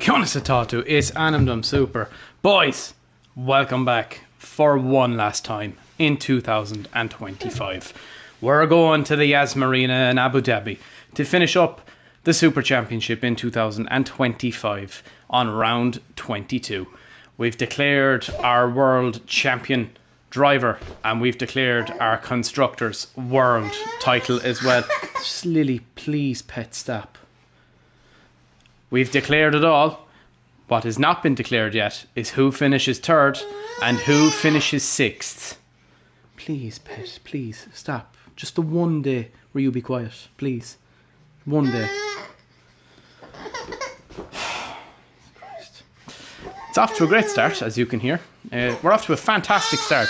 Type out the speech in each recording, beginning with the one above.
Satatu is Animdom Super. Boys, welcome back for one last time in 2025. We're going to the Marina in Abu Dhabi to finish up the Super Championship in 2025 on round 22. We've declared our world champion driver and we've declared our constructors world title as well. Just Lily, please pet stop. We've declared it all. What has not been declared yet is who finishes third and who finishes sixth. Please, pet, please, stop. Just the one day where you be quiet, please. One day. Christ. It's off to a great start, as you can hear. We're off to a fantastic start.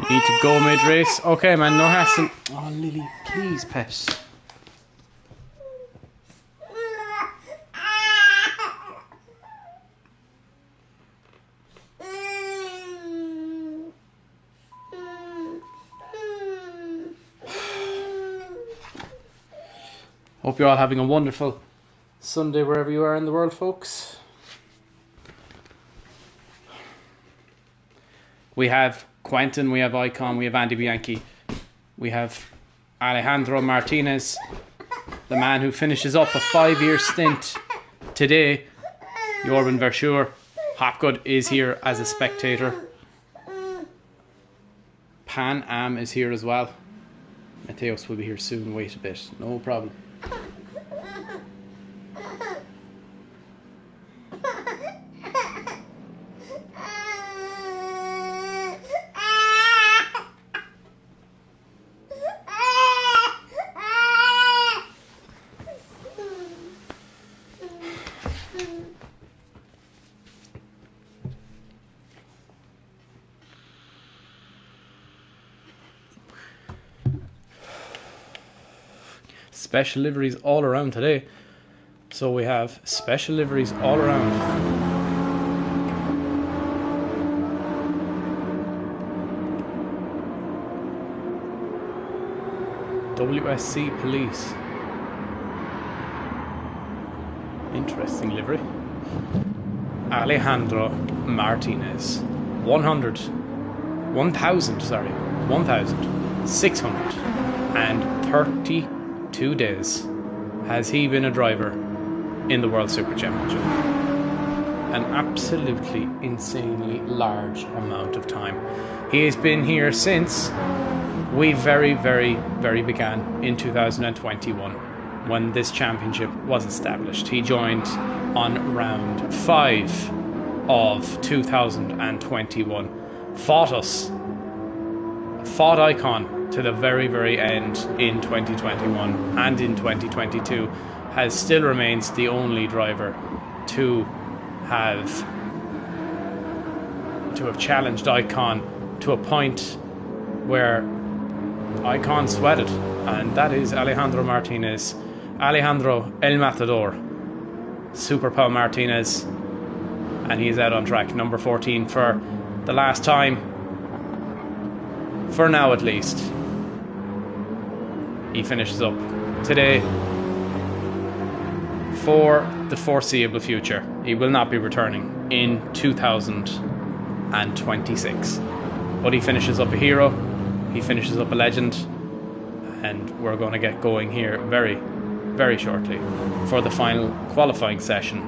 Need to go mid-race. Okay, man, no hassle. Oh, Lily, please, pet. Hope you're all having a wonderful Sunday wherever you are in the world, folks. We have Quentin, we have Icon, we have Andy Bianchi, we have Alejandro Martinez, the man who finishes up a 5-year stint today. Jorgen Verschuur. Hopgood is here as a spectator. Pan Am is here as well. Mateos will be here soon. Wait a bit, no problem. Special liveries all around today. So we have special liveries all around. WSC Police. Interesting livery. Alejandro Martinez. 1,632 days has he been a driver in the World Super Championship. An absolutely insanely large amount of time. He has been here since we very began in 2021 when this championship was established. He joined on round 5 of 2021. Fought Icon to the very end in 2021, and in 2022 still remains the only driver to have challenged Icon to a point where Icon sweated, and that is Alejandro Martinez. Alejandro El Matador, Super Pau Martinez, and he's out on track, number 14 for the last time, for now at least. He finishes up today for the foreseeable future. He will not be returning in 2026, but he finishes up a hero, he finishes up a legend, and we're going to get going here very shortly for the final qualifying session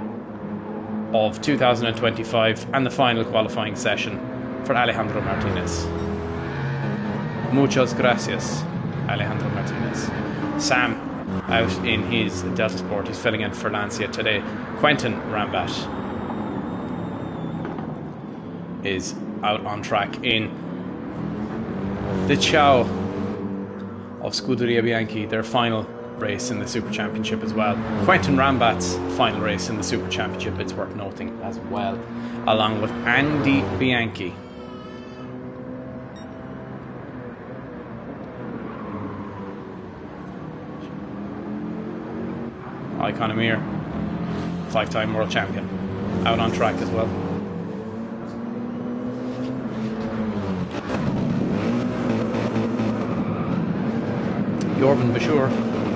of 2025 and the final qualifying session for Alejandro Martinez. Muchas gracias, Alejandro Martinez. Sam out in his Delta Sport. He's filling in for Lancia today. Quentin Rambat is out on track in the Ciao of Scuderia Bianchi, their final race in the Super Championship as well. Quentin Rambat's final race in the Super Championship, it's worth noting as well, along with Andy Bianchi. Icon Amir, 5-time world champion, out on track as well. Jordan Bashur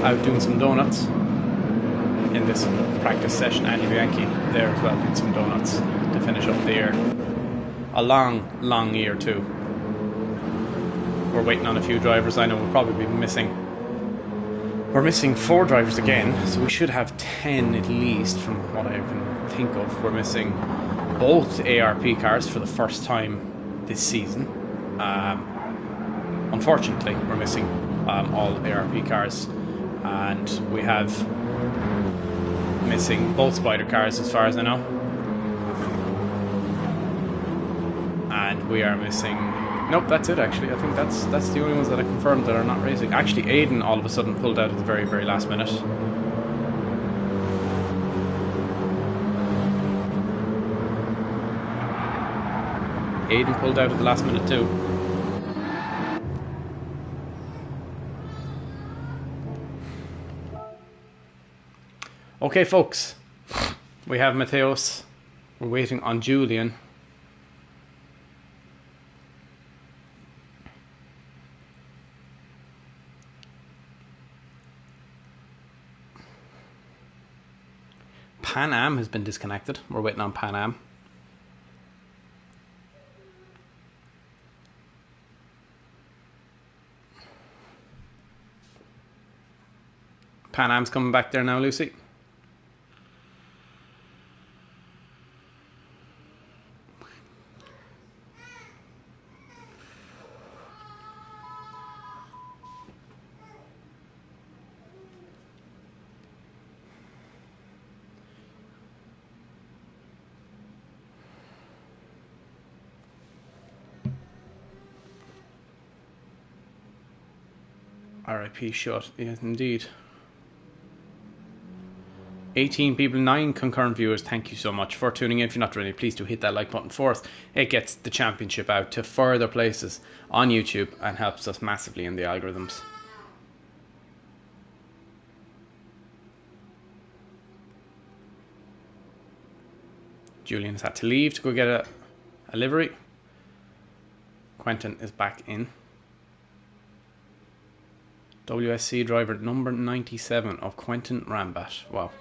out doing some donuts in this practice session. Andy Bianchi there as well doing some donuts to finish up the year. A long year too. We're waiting on a few drivers. I know we'll probably be missing. We're missing 4 drivers again, so we should have 10 at least from what I can think of. We're missing both ARP cars for the first time this season. Unfortunately, we're missing all ARP cars, and we have missing both Spider cars as far as I know, and we are missing, nope, that's it actually. I think that's the only ones that I confirmed that are not racing. Actually, Aiden all of a sudden pulled out at the very last minute. Aiden pulled out at the last minute too. Okay, folks, we have Mateos. We're waiting on Julian. Pan Am has been disconnected. We're waiting on Pan Am. Pan Am's coming back there now, Lucy. RIP shot, yes indeed. 18 people, 9 concurrent viewers. Thank you so much for tuning in. If you're not already, please do hit that like button for us. It gets the championship out to further places on YouTube and helps us massively in the algorithms. Julian's had to leave to go get a livery. Quentin is back in. WSC driver number 97 of Quentin Rambat. Wow.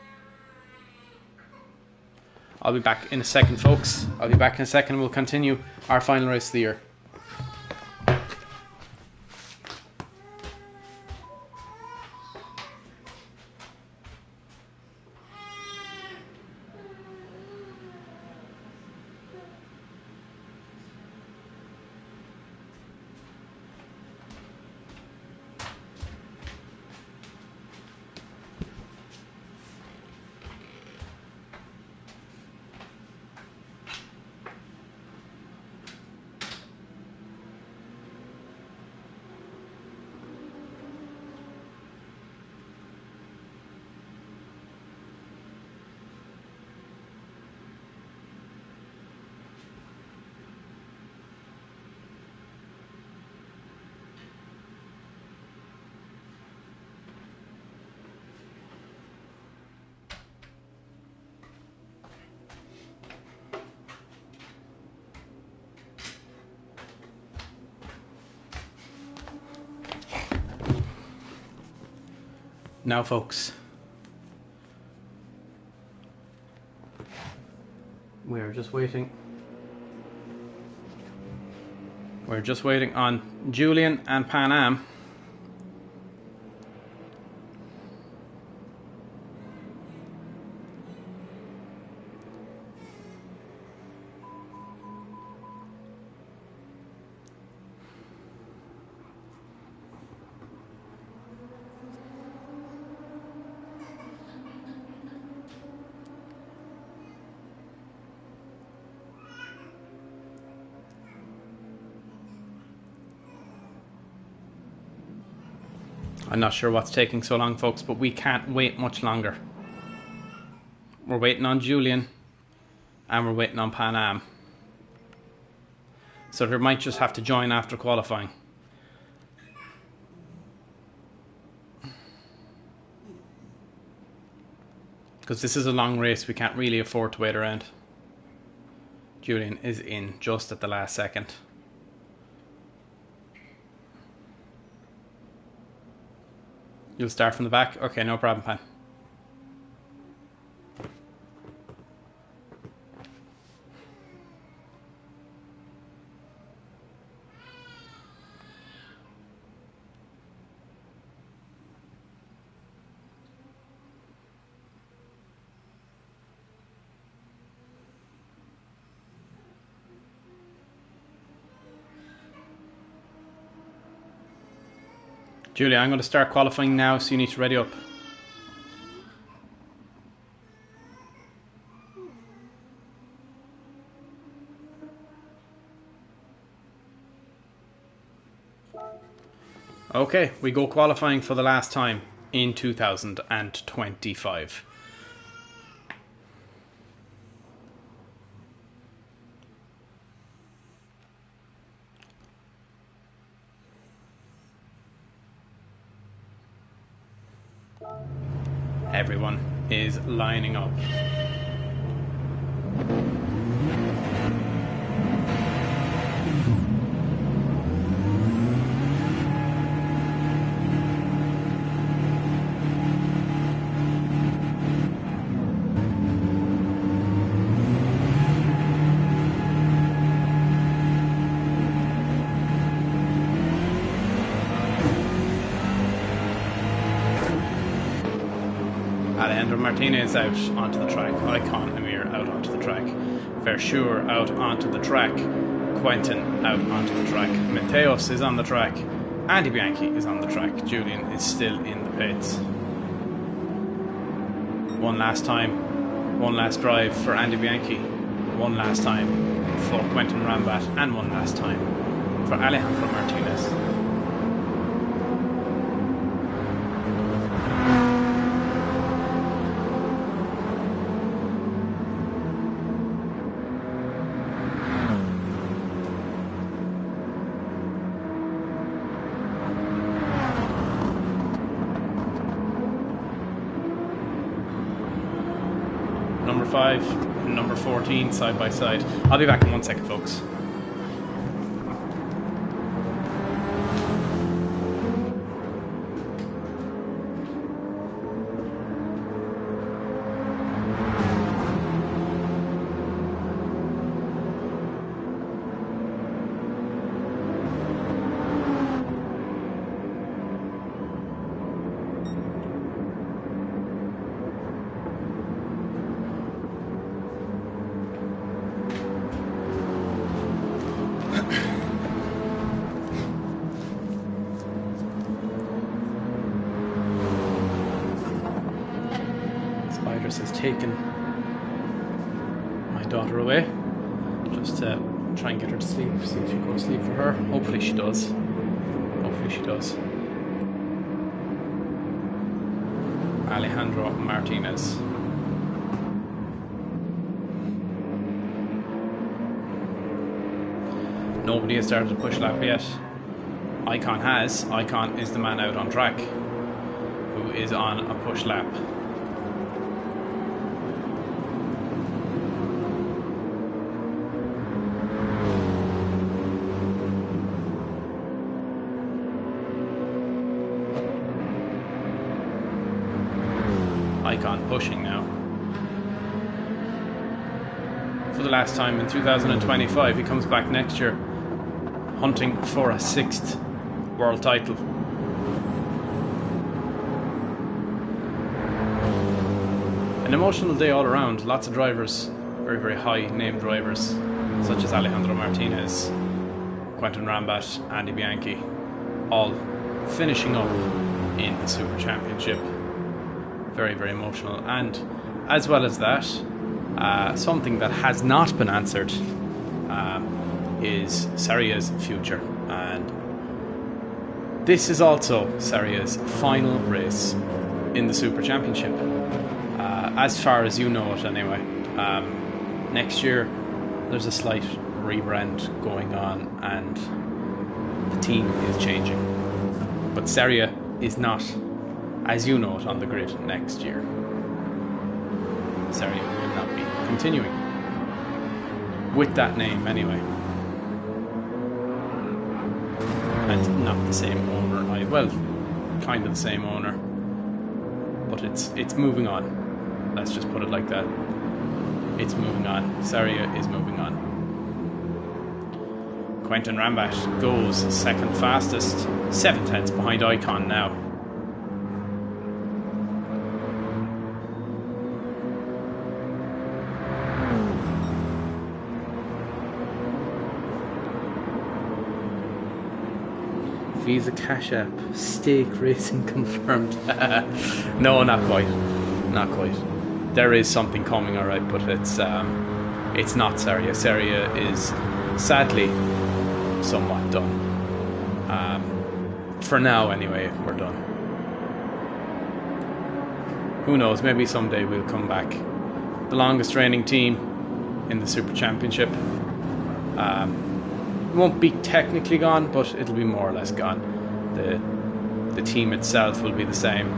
I'll be back in a second, folks. I'll be back in a second. We'll continue our final race of the year. Now, folks, we're just waiting. We're just waiting on Julian and Pan Am. I'm not sure what's taking so long, folks, but we can't wait much longer. We're waiting on Julian and we're waiting on Pan Am. So they might just have to join after qualifying. because this is a long race. We can't really afford to wait around. Julian is in just at the last second. You'll start from the back? Okay, no problem, Pan. Julia, I'm going to start qualifying now, so you need to ready up. Okay, we go qualifying for the last time in 2025. Everyone is lining up. Martinez out onto the track, Icon Amir out onto the track, Versure out onto the track, Quentin out onto the track, Mateos is on the track, Andy Bianchi is on the track, Julian is still in the pits. One last time, one last drive for Andy Bianchi, one last time for Quentin Rambat, and one last time for Alejandro Martinez. Number 5 and number 14 side by side. I'll be back in 1 second, folks. Has taken my daughter away just to try and get her to sleep, see if she can go to sleep for her. Hopefully she does. Hopefully she does. Alejandro Martinez. Nobody has started to push lap yet. Icon has. Icon is the man out on track who is on a push lap. Icon pushing now. For the last time in 2025, he comes back next year hunting for a 6th world title. An emotional day all around. Lots of drivers, very, very high name drivers, such as Alejandro Martinez, Quentin Rambat, Andy Bianchi, all finishing up in the Super Championship. Very, very emotional. And as well as that, something that has not been answered is Saria's future. And this is also Saria's final race in the Super Championship, as far as you know it anyway. Next year there's a slight rebrand going on and the team is changing, but Saria is not, as you know it, on the grid next year. Seria will not be continuing with that name anyway. And not the same owner, well, kind of the same owner, but it's moving on. Let's just put it like that. It's moving on. Seria is moving on. Quentin Rambat goes second fastest, 7/10 behind Icon now. Visa Cash App, stake racing confirmed. No, not quite. Not quite. There is something coming, alright, but it's not Seria. Seria is sadly somewhat done. For now, anyway, we're done. Who knows? Maybe someday we'll come back. The longest reigning team in the Super Championship. It won't be technically gone, but it'll be more or less gone. The team itself will be the same.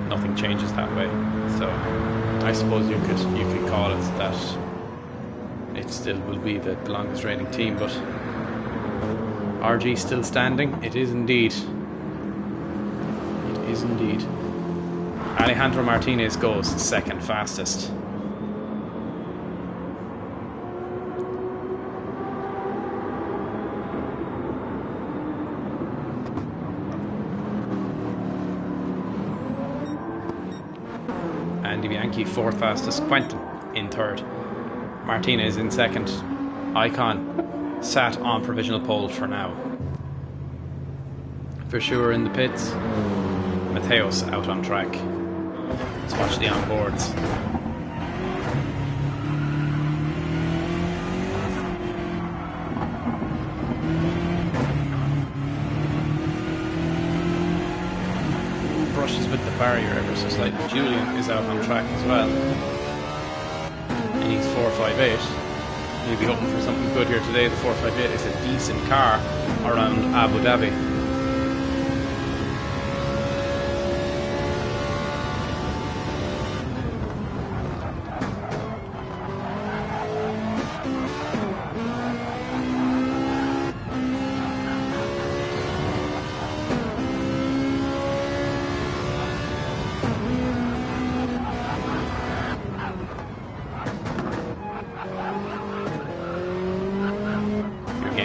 Nothing changes that way. So I suppose you could call it that. It still will be the longest reigning team, but RG still standing. It is indeed. It is indeed. Alejandro Martinez goes second fastest. Andy Bianchi fourth fastest, Quentin in third, Martinez in second, Icon sat on provisional pole for now. For sure in the pits, Mateos out on track. Let's watch the onboards. Brushes with the barrier ever so slightly. Julian is out on track as well. And he's 458. He'll be hoping for something good here today. The 458 is a decent car around Abu Dhabi.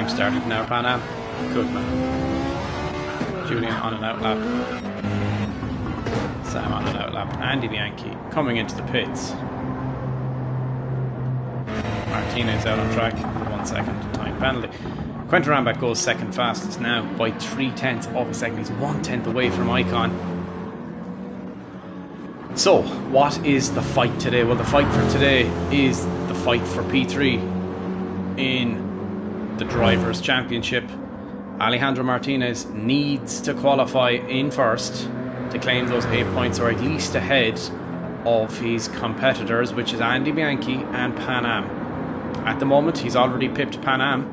Started now, Pan Am. Good man. Julian on an outlap. Sam on an outlap. Andy Bianchi coming into the pits. Martinez out on track. 1 second time penalty. Quentin Rambat goes second fastest now by 3/10 of a second. He's 1/10 away from Icon. So, what is the fight today? Well, the fight for today is the fight for P3 in the Drivers' Championship. Alejandro Martinez needs to qualify in first to claim those 8 points, or at least ahead of his competitors, which is Andy Bianchi and Pan Am. At the moment, he's already pipped Pan Am.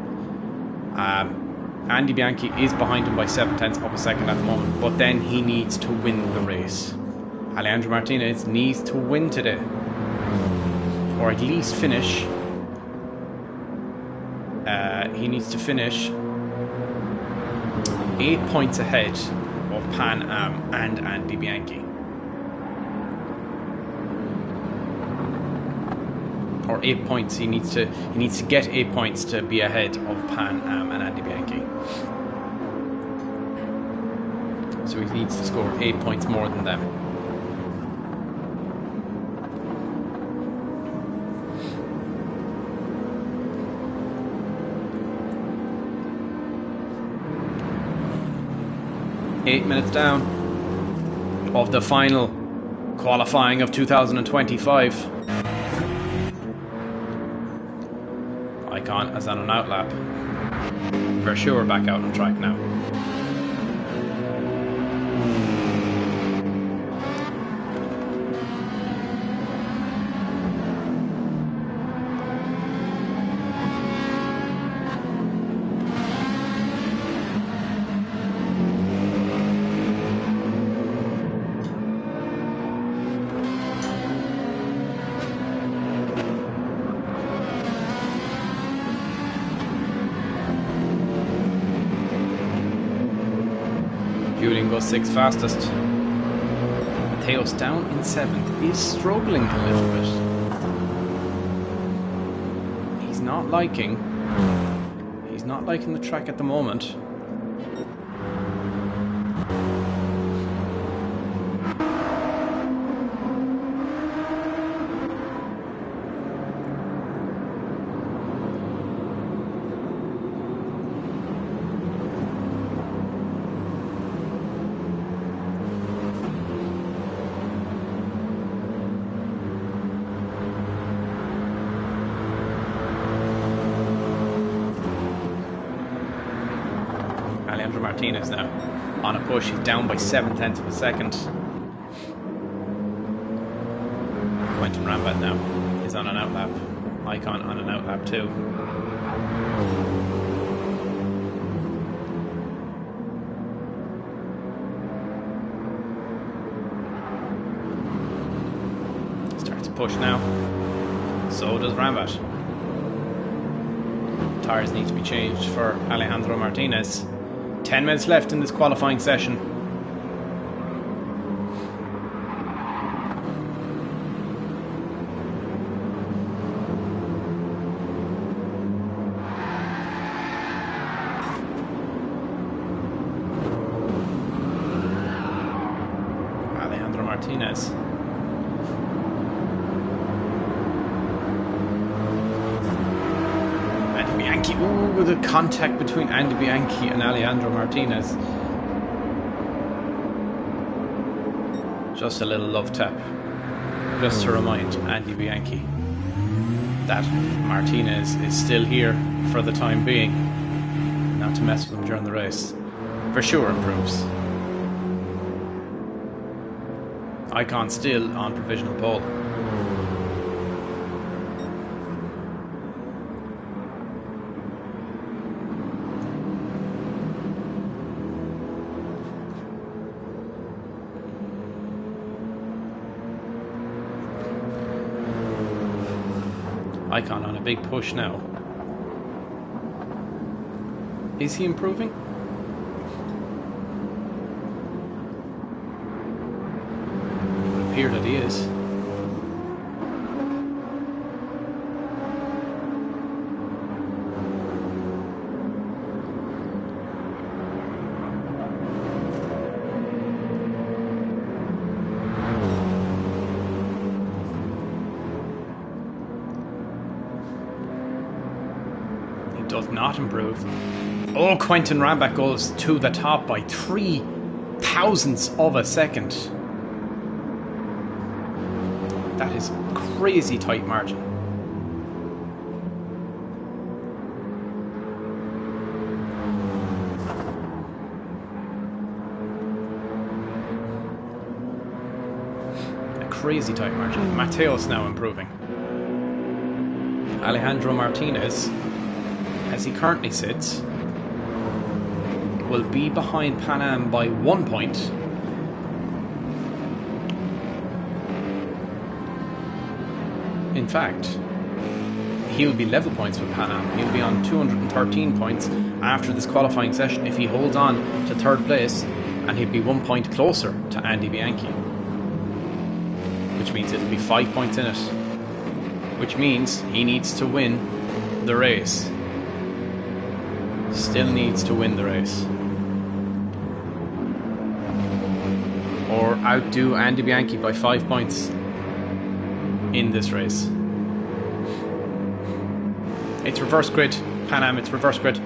Andy Bianchi is behind him by 7/10 of a second at the moment, but then he needs to win the race. Alejandro Martinez needs to win today, or at least finish. He needs to finish 8 points ahead of Pan Am and Andy Bianchi. Or 8 points. He needs to get 8 points to be ahead of Pan Am and Andy Bianchi. So he needs to score 8 points more than them. Eight minutes down of the final qualifying of 2025. Icon is on an outlap. For sure back out on track now. Mateos 6th fastest. Mateos down in 7th is struggling a little bit. He's not liking the track at the moment. Martinez now on a push. He's down by 7/10 of a second. Quentin Rambat now is on an outlap. Icon on an outlap too. Starts to push now. So does Rambat. Tires need to be changed for Alejandro Martinez. 10 minutes left in this qualifying session. Alejandro Martinez. Bianchi. Ooh, the contact between Andy Bianchi and Alejandro Martinez. Just a little love tap. Just to remind Andy Bianchi that Martinez is still here for the time being. Not to mess with him during the race. For sure improves. Icon still on provisional pole. Icon on a big push now. Is he improving? It would appear that he is. Does not improve. Oh, Quentin Rambat goes to the top by 3 thousandths of a second. That is crazy tight margin. A crazy tight margin. Mateos now improving. Alejandro Martinez, as he currently sits, will be behind Pan Am by 1 point. In fact, he'll be level points with Pan Am. He'll be on 213 points after this qualifying session if he holds on to third place, and he'll be 1 point closer to Andy Bianchi, which means it'll be 5 points in it, which means he needs to win the race. Still needs to win the race, or outdo Andy Bianchi by 5 points in this race. It's reverse grid, Pan Am, it's reverse grid.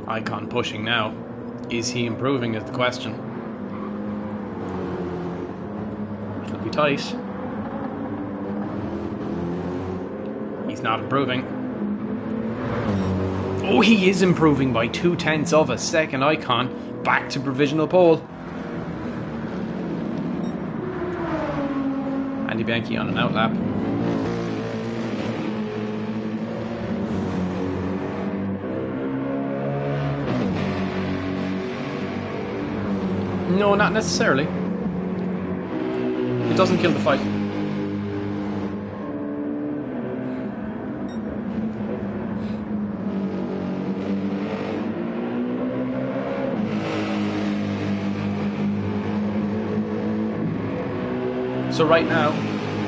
Icon pushing now. Is he improving is the question. It'll be tight. He's not improving. Oh, he is improving by 0.2 of a second. Icon back to provisional pole. Andy Bianchi on an outlap. No, not necessarily. It doesn't kill the fight. So right now,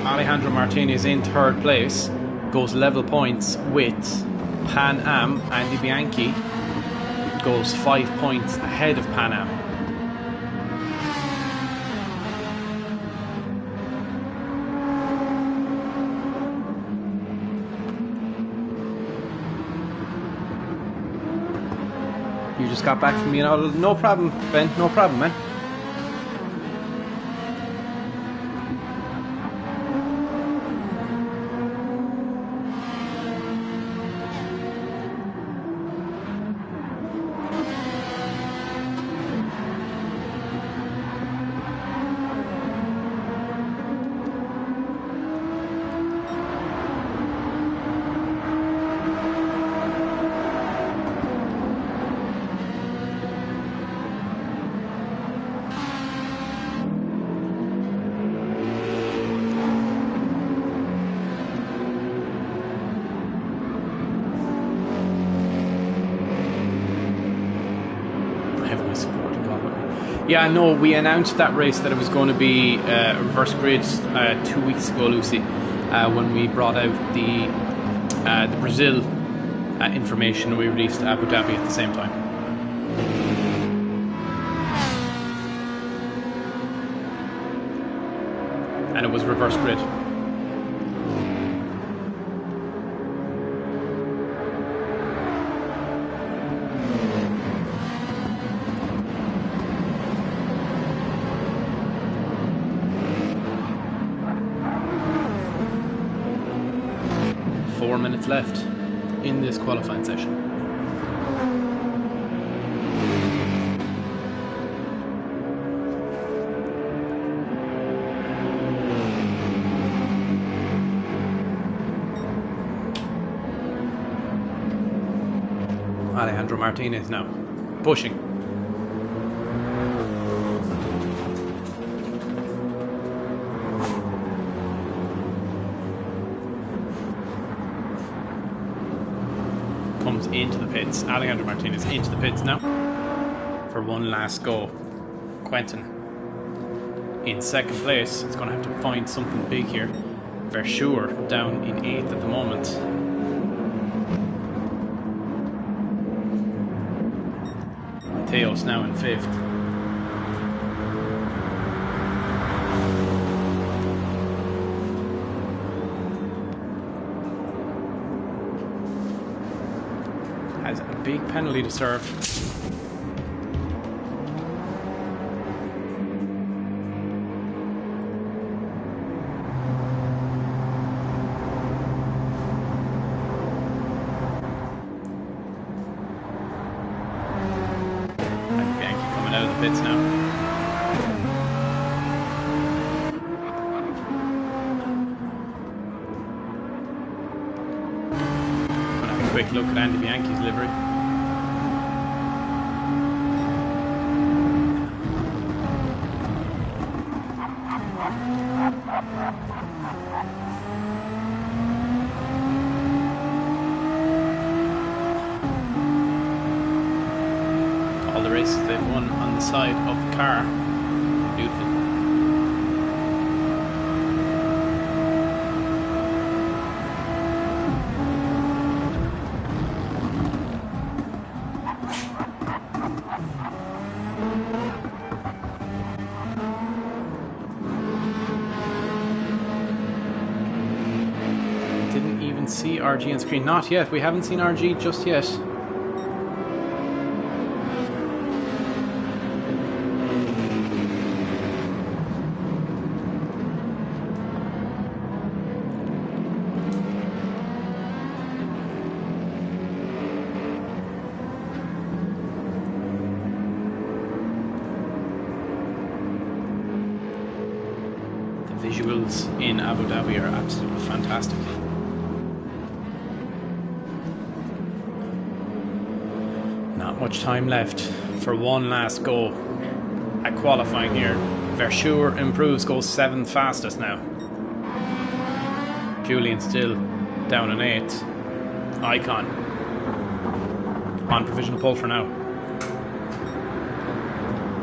Alejandro Martinez in third place, goes level points with Pan Am. Andy Bianchi goes 5 points ahead of Pan Am. You just got back from me, no problem, Ben, no problem, man. Yeah, no, we announced that race that it was going to be reverse grid 2 weeks ago, Lucy, when we brought out the Brazil information. We released Abu Dhabi at the same time. And it was reverse grid. Left in this qualifying session. Alejandro Martinez now pushing. Comes into the pits. Alejandro Martinez into the pits now for one last go. Quentin in second place. It's going to have to find something big here. Versure down in 8th at the moment. Mateos now in 5th. Has a big penalty to serve. Bianchi coming out of the pits now. Quick look at Andy Bianchi's livery. All the races they've won on the side of the car. Beautiful. See RG on screen. Not yet. We haven't seen RG just yet. The visuals in Abu Dhabi are absolutely fantastic. Not much time left for one last go. at qualifying here. Verschure improves, goes 7th fastest now. Julian still down in 8th. Icon on provisional pole for now.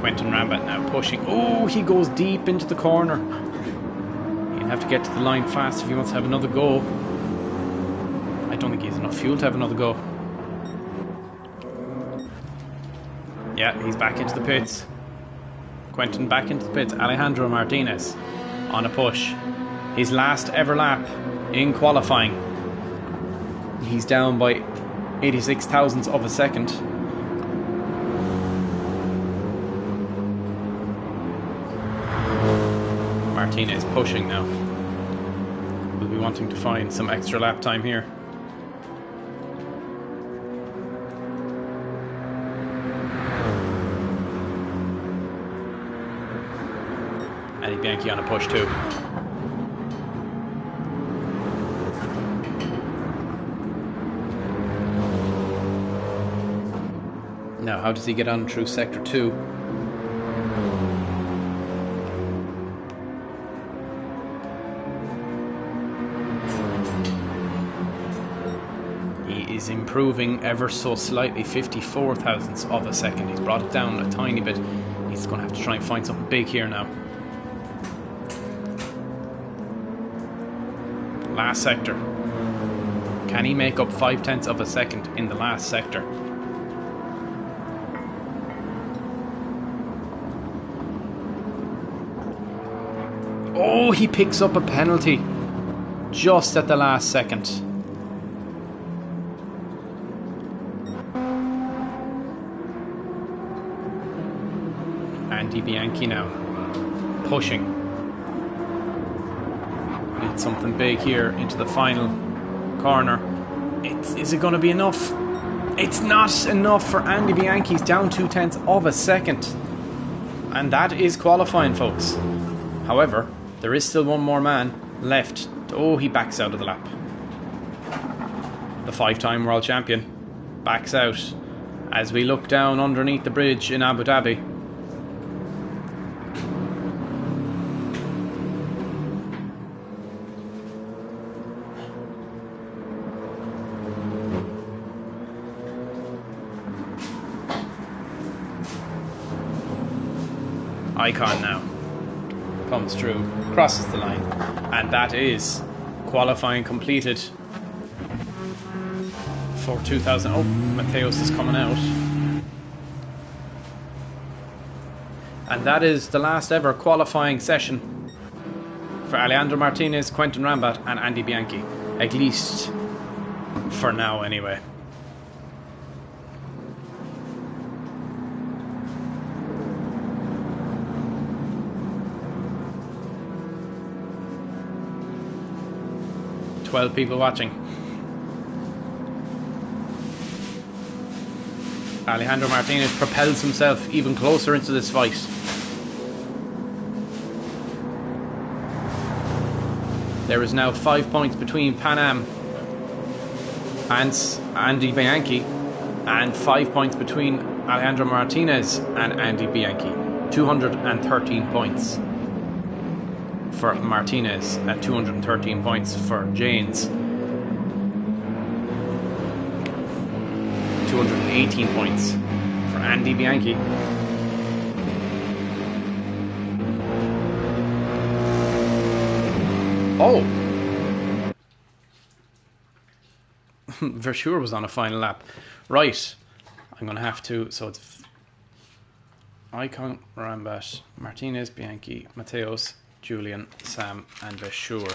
Quentin Rambat now pushing. Oh, he goes deep into the corner. He'll have to get to the line fast if he wants to have another go. I don't think he has enough fuel to have another go. Yeah, he's back into the pits. Quentin back into the pits. Alejandro Martinez on a push. His last ever lap in qualifying. He's down by 86 thousandths of a second. Martinez pushing now. Will be wanting to find some extra lap time here. Andy Bianchi on a push too. Now, how does he get on through Sector 2? He is improving ever so slightly, 54 thousandths of a second. He's brought it down a tiny bit. He's going to have to try and find something big here now. Last sector. Can he make up 5/10 of a second in the last sector? Oh, he picks up a penalty just at the last second. Andy Bianchi now pushing. Need something big here into the final corner. Is it going to be enough? It's not enough for Andy Bianchi. He's down 2/10 of a second. And that is qualifying, folks. However, there is still one more man left. Oh, he backs out of the lap. The 5-time world champion backs out as we look down underneath the bridge in Abu Dhabi. Icon now comes through, crosses the line, and that is qualifying completed for 2000. Oh, Mateos is coming out, and that is the last ever qualifying session for Alejandro Martinez, Quentin Rambat and Andy Bianchi, at least for now anyway. People watching. Alejandro Martinez propels himself even closer into this fight. There is now 5 points between Pan Am and Andy Bianchi, and 5 points between Alejandro Martinez and Andy Bianchi. 213 points for Martinez and 213 points for Janes. 218 points for Andy Bianchi. Oh! Verschure was on a final lap. Right. I'm going to have to... So it's Icon, Rambat, Martinez, Bianchi, Mateos, Julian, Sam and Verschure.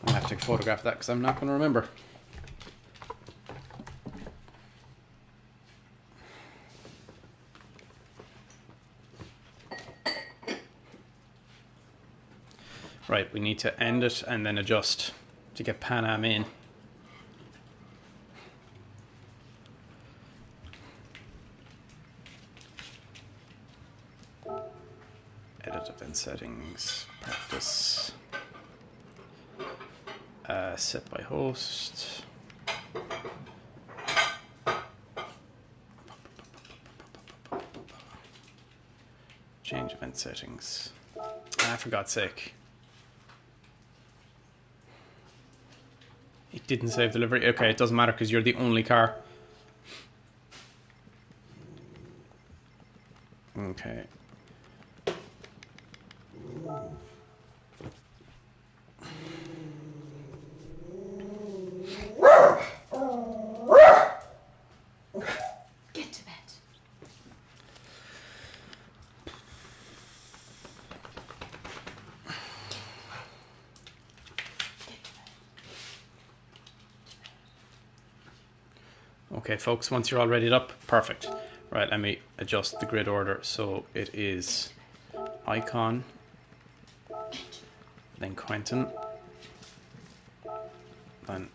I'm going to have to take a photograph of that because I'm not going to remember. Right, we need to end it and then adjust to get Pan Am in. Edit event settings, practice. Set by host. Change event settings. Ah, for God's sake. It didn't save delivery. Okay, it doesn't matter because you're the only car. Okay. Get to bed. Okay, folks, once you're all readied up, perfect. Right, let me adjust the grid order. So it is Icon, then Quentin, then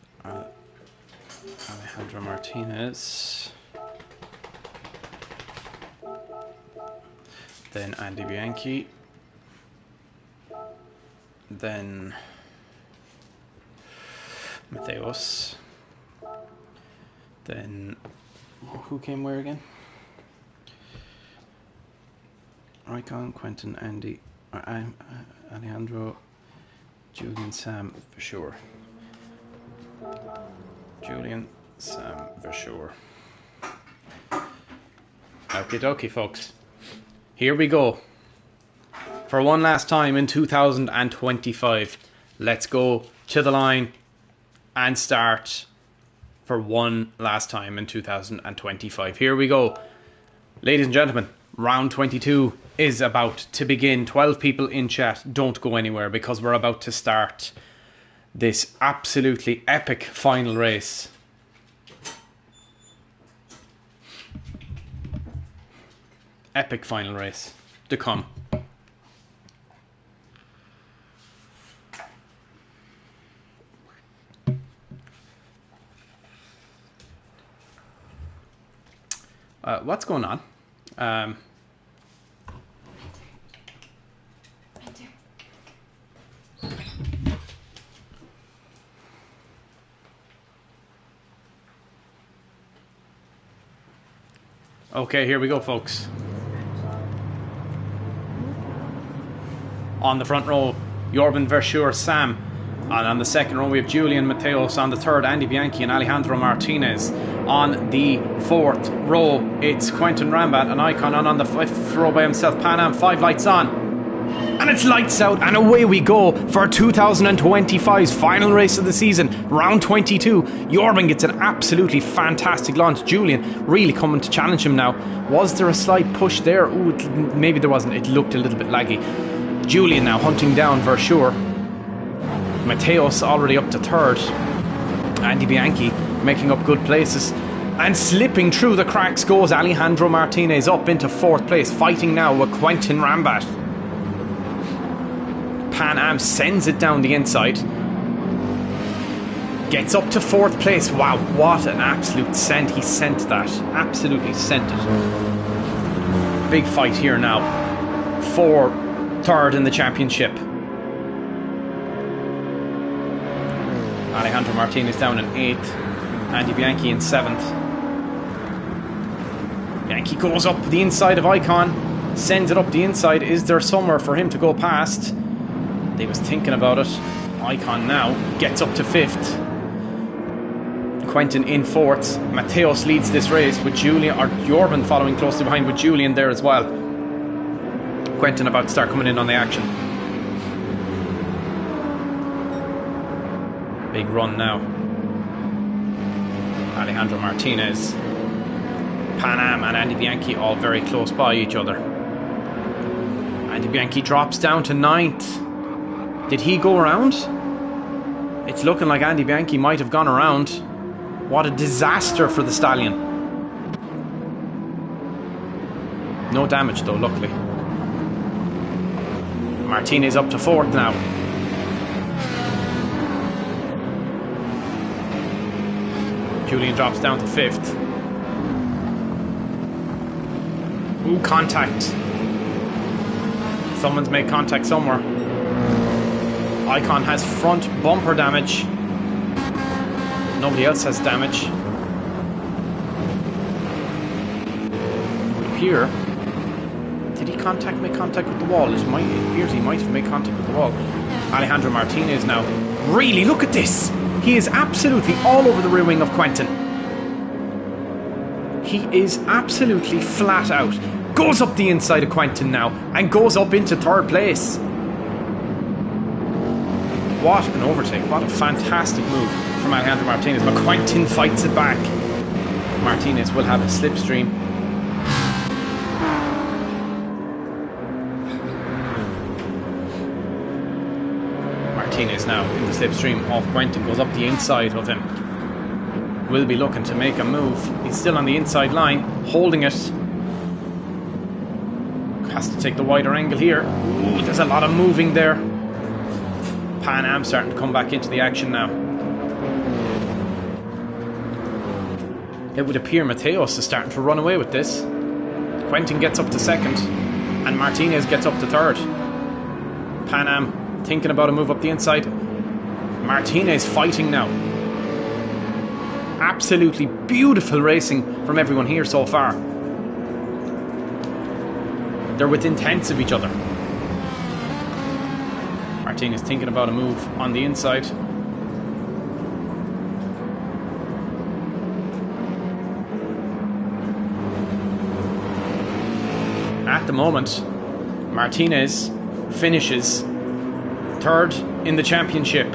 Alejandro Martinez, then Andy Bianchi, then Mateos, then who came where again? Icon, Quentin, Andy, Alejandro, Julian, Sam, for sure. Julian, Sam, for sure. Okie dokie, folks. Here we go. For one last time in 2025. Let's go to the line and start for one last time in 2025. Here we go. Ladies and gentlemen, round 22 is about to begin. 12 people in chat. Don't go anywhere because we're about to start this absolutely epic final race. Epic final race to come. What's going on? Right there. Okay, here we go, folks. On the front row, Jorben Verschuur, Sam. And on the second row, we have Julian Mateos. On the third, Andy Bianchi and Alejandro Martinez. On the fourth row, it's Quentin Rambat, an icon. And on the fifth row by himself, Pan Am. 5 lights on. And it's lights out, and away we go for 2025's final race of the season, round 22. Jorben gets an absolutely fantastic launch. Julian really coming to challenge him now. Was there a slight push there? Ooh, maybe there wasn't. It looked a little bit laggy. Julian now hunting down Verschuur. Mateos already up to third. Andy Bianchi making up good places. And slipping through the cracks goes Alejandro Martinez up into fourth place, fighting now with Quentin Rambat. Pan Am sends it down the inside. Gets up to fourth place. Wow, what an absolute send. He sent that. Absolutely sent it. Big fight here now for third in the championship. Alejandro Martinez down in 8th. Andy Bianchi in 7th. Bianchi goes up the inside of Icon. Sends it up the inside. Is there somewhere for him to go past? They was thinking about it. Icon now gets up to 5th. Quentin in 4th. Mateos leads this race with Julian, or Jorben following closely behind with Julian there as well. Quentin about to start coming in on the action. Big run now. Alejandro Martinez, Pan Am and Andy Bianchi all very close by each other. Andy Bianchi drops down to 9th. Did he go around? It's looking like Andy Bianchi might have gone around. What a disaster for the stallion. No damage though, luckily. Martinez up to 4th now. Julian drops down to 5th. Ooh, contact. Someone's made contact somewhere. Icon has front bumper damage. Nobody else has damage. Here, did he make contact with the wall? It appears he might have made contact with the wall. Alejandro Martinez now. Really, look at this. He is absolutely all over the rear wing of Quentin. He is absolutely flat out. Goes up the inside of Quentin now and goes up into third place. What an overtake. What a fantastic move from Alejandro Martinez. But Quentin fights it back. Martinez will have a slipstream. Martinez now in the slipstream of Quentin, goes up the inside of him. Will be looking to make a move. He's still on the inside line, holding it. Has to take the wider angle here. Ooh, there's a lot of moving there. Pan Am starting to come back into the action now. It would appear Mateos is starting to run away with this. Quentin gets up to second, and Martinez gets up to third. Pan Am thinking about a move up the inside. Martinez fighting now. Absolutely beautiful racing from everyone here so far. They're within tenths of each other. Martinez thinking about a move on the inside. At the moment, Martinez finishes third in the championship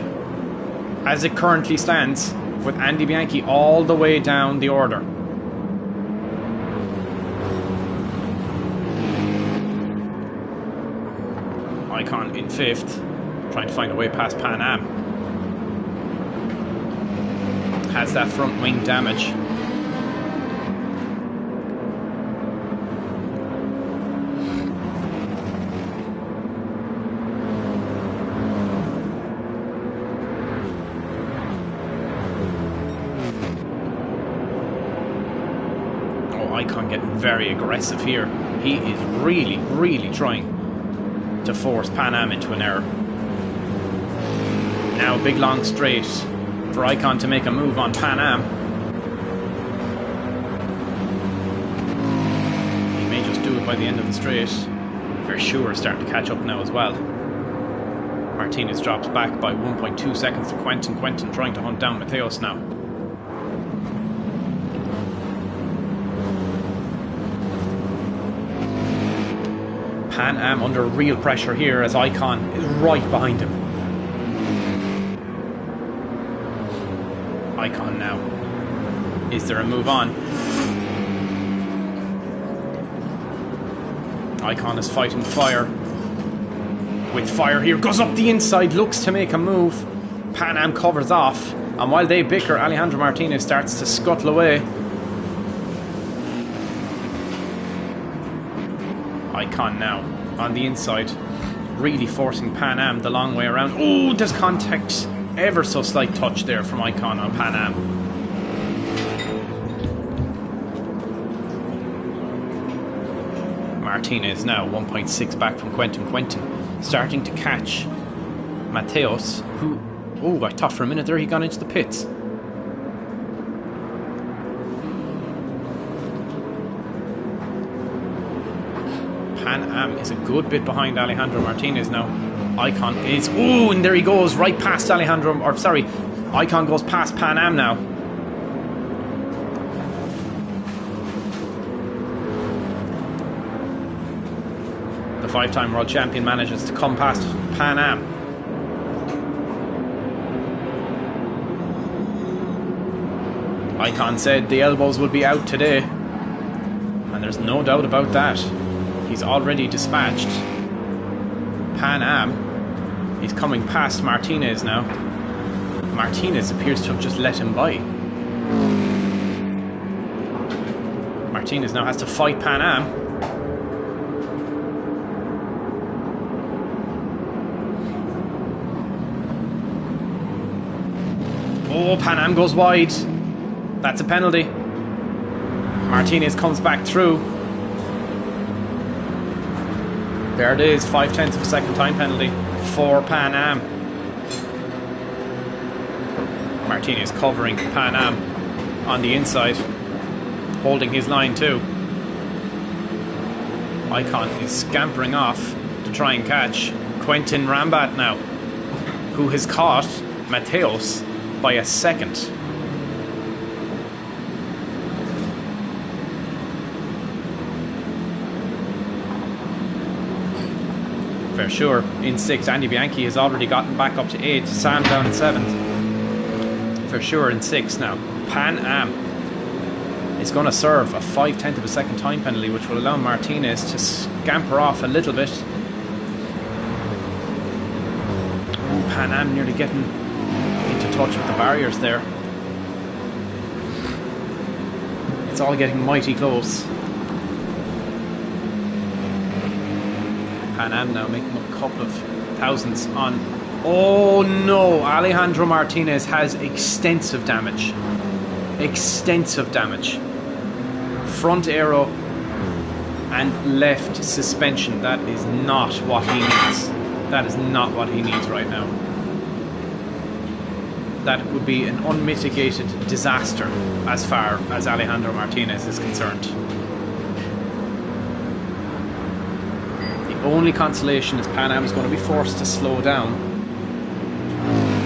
as it currently stands, with Andy Bianchi all the way down the order. Icon in fifth, trying to find a way past Pan Am. Has that front wing damage. Icon getting very aggressive here. He is really trying to force Pan Am into an error. Now big long straight for Icon to make a move on Pan Am. He may just do it by the end of the straight. Versure starting to catch up now as well. Martinez drops back by 1.2 seconds to Quentin. Quentin trying to hunt down Mateos now. Pan Am under real pressure here as Icon is right behind him. Icon now. Is there a move on? Icon is fighting fire. With fire here, goes up the inside, looks to make a move. Pan Am covers off, and while they bicker, Alejandro Martinez starts to scuttle away. Icon now on the inside, really forcing Pan Am the long way around. Oh, there's contact, ever so slight touch there from Icon on Pan Am. Martinez now 1.6 back from Quentin. Quentin starting to catch Mateos, who, oh, I thought for a minute there he gone into the pits. Pan Am is a good bit behind Alejandro Martinez now. Icon is, oh, and there he goes, right past Alejandro, or sorry, Icon goes past Pan Am now. The five-time world champion manages to come past Pan Am. Icon said the elbows will be out today, and there's no doubt about that. He's already dispatched. Pan Am is coming past Martinez now. Martinez appears to have just let him by. Martinez now has to fight Pan Am. Oh, Pan Am goes wide. That's a penalty. Martinez comes back through. There it is, 0.5 of a second time penalty for Pan Am. Martinez covering Pan Am on the inside, holding his line too. Icon is scampering off to try and catch Quentin Rambat now, who has caught Mateos by a second. For sure, in 6th, Andy Bianchi has already gotten back up to 8th, Sam down in 7th. For sure in 6th now. Pan Am is going to serve a 5/10 of a second time penalty, which will allow Martinez to scamper off a little bit. Ooh, Pan Am nearly getting into touch with the barriers there. It's all getting mighty close. Pan Am now making up a couple of thousands on... Oh no, Alejandro Martinez has extensive damage. Extensive damage. Front aero and left suspension. That is not what he needs. That is not what he needs right now. That would be an unmitigated disaster as far as Alejandro Martinez is concerned. The only consolation is Pan Am is going to be forced to slow down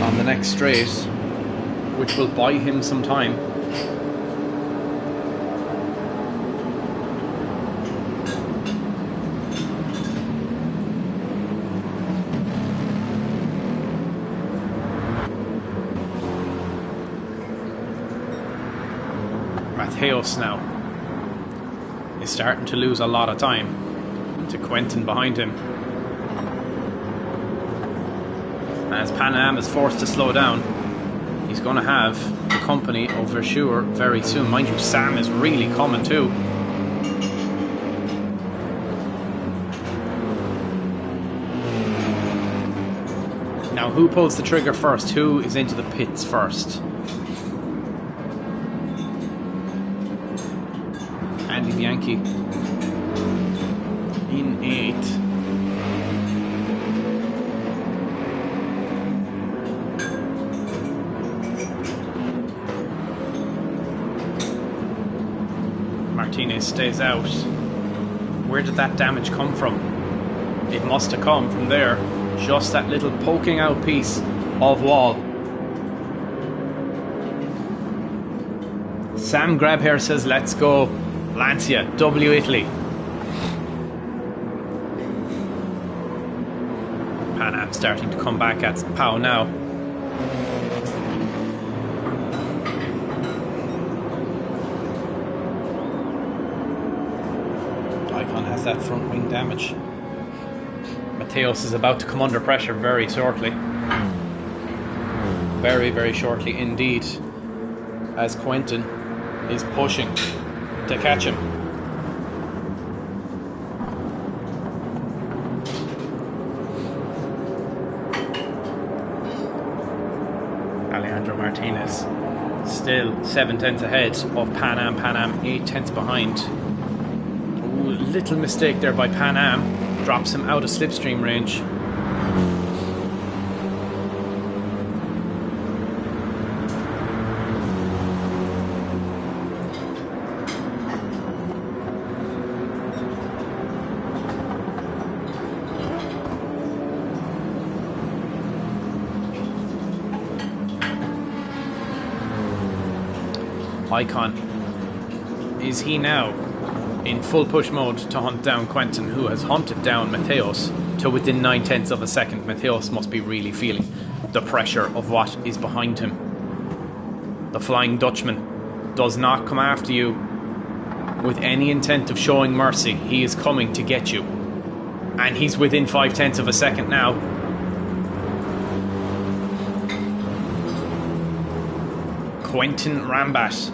on the next straight, which will buy him some time. Mateos now is starting to lose a lot of time to Quentin behind him. As Pan Am is forced to slow down, he's going to have the company of Versure very soon. Mind you, Sam is really coming too. Now, who pulls the trigger first? Who is into the pits first? Andy Bianchi in 8th. Martinez stays out. Where did that damage come from? It must have come from there. Just that little poking out piece of wall. Sam Grabhair says, let's go. Lancia, W Italy. Pan Am starting to come back at Pau now. Icon has that front wing damage. Mateos is about to come under pressure very shortly. Very, very shortly indeed. As Quentin is pushing to catch him. Alejandro Martinez still 7/10 ahead of Pan Am. Pan Am 8/10 behind. Ooh, little mistake there by Pan Am. Drops him out of slipstream range. Icon, is he now in full push mode to hunt down Quentin, who has hunted down Mateos to within 9/10 of a second? Mateos must be really feeling the pressure of what is behind him. The Flying Dutchman does not come after you with any intent of showing mercy. He is coming to get you, and he's within 5/10 of a second now. Quentin Rambat,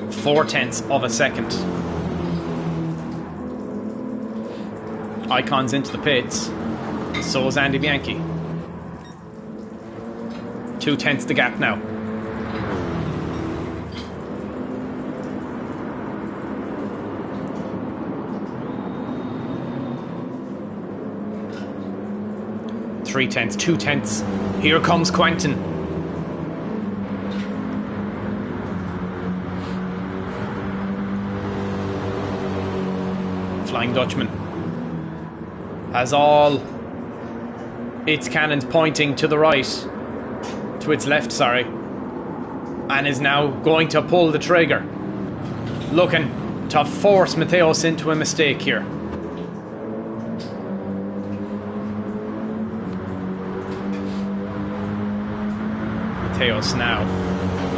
4/10 of a second. Icon's into the pits. So is Andy Bianchi. 2/10 the gap now. 3 tenths, 2 tenths. Here comes Quentin. Flying Dutchman has all its cannons pointing to the right, to its left, sorry, and is now going to pull the trigger, looking to force Mateos into a mistake here. Mateos now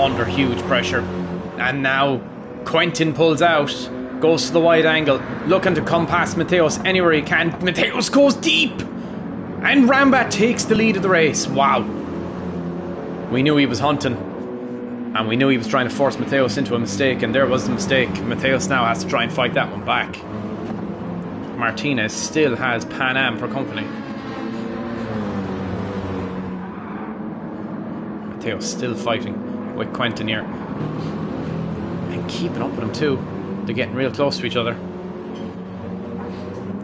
under huge pressure, and now Quentin pulls out, goes to the wide angle, looking to come past Mateos anywhere he can. Mateos goes deep, and Rambat takes the lead of the race. Wow. We knew he was hunting, and we knew he was trying to force Mateos into a mistake, and there was the mistake. Mateos now has to try and fight that one back. Martinez still has Pan Am for company. Mateos still fighting with Quentin here, and keeping up with him too. They're getting real close to each other.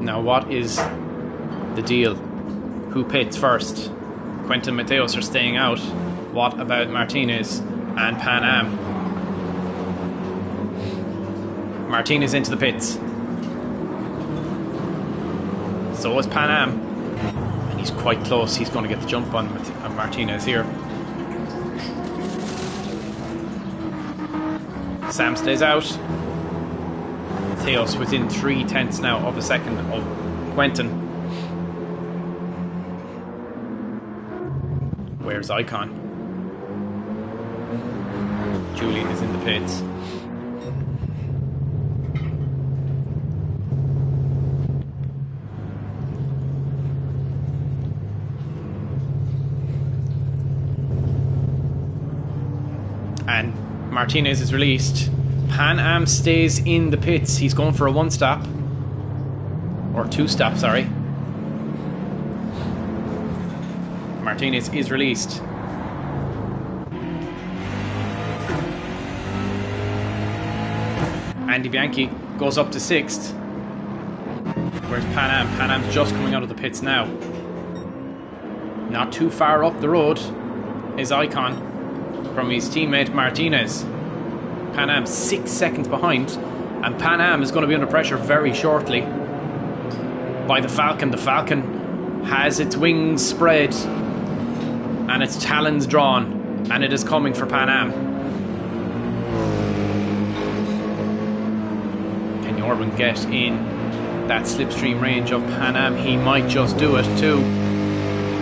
Now what is the deal? Who pits first? Quentin and Mateos are staying out. What about Martinez and Pan Am? Martinez into the pits. So is Pan Am. And he's quite close. He's going to get the jump on Martinez here. Sam stays out. Mateos within 3 tenths now of a second of Quentin. Where's Icon? Julian is in the pits. And Martinez is released. Pan Am stays in the pits. He's going for a 1 stop. Or 2 stop, sorry. Martinez is released. Andy Bianchi goes up to 6th. Where's Pan Am? Pan Am's just coming out of the pits now. Not too far up the road is Icon from his teammate Martinez. Pan Am 6 seconds behind, and Pan Am is going to be under pressure very shortly by the Falcon. The Falcon has its wings spread and its talons drawn, and it is coming for Pan Am. Can Jordan get in that slipstream range of Pan Am? He might just do it too.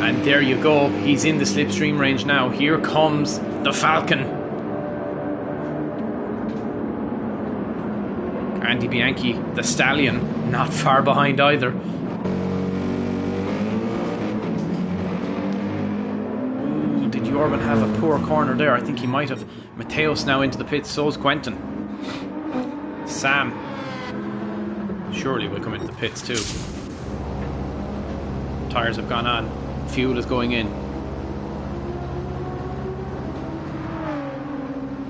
And there you go, he's in the slipstream range now. Here comes the Falcon. Andy Bianchi, the Stallion, not far behind either. Ooh, did Jordan have a poor corner there? I think he might have. Mateos now into the pits, so's Quentin. Sam surely will come into the pits too. Tires have gone on. Fuel is going in.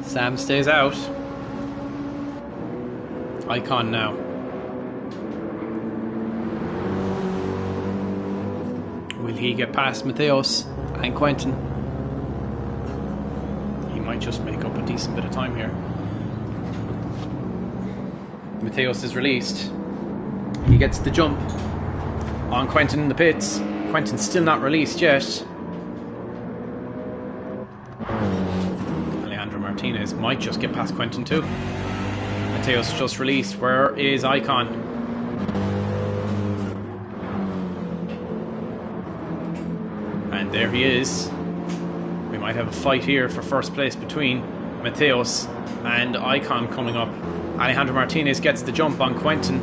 Sam stays out. Icon now. Will he get past Mateos and Quentin? He might just make up a decent bit of time here. Mateos is released. He gets the jump on Quentin in the pits. Quentin's still not released yet. Alejandro Martinez might just get past Quentin too. Mateos just released. Where is Icon? And there he is. We might have a fight here for first place between Mateos and Icon coming up. Alejandro Martinez gets the jump on Quentin.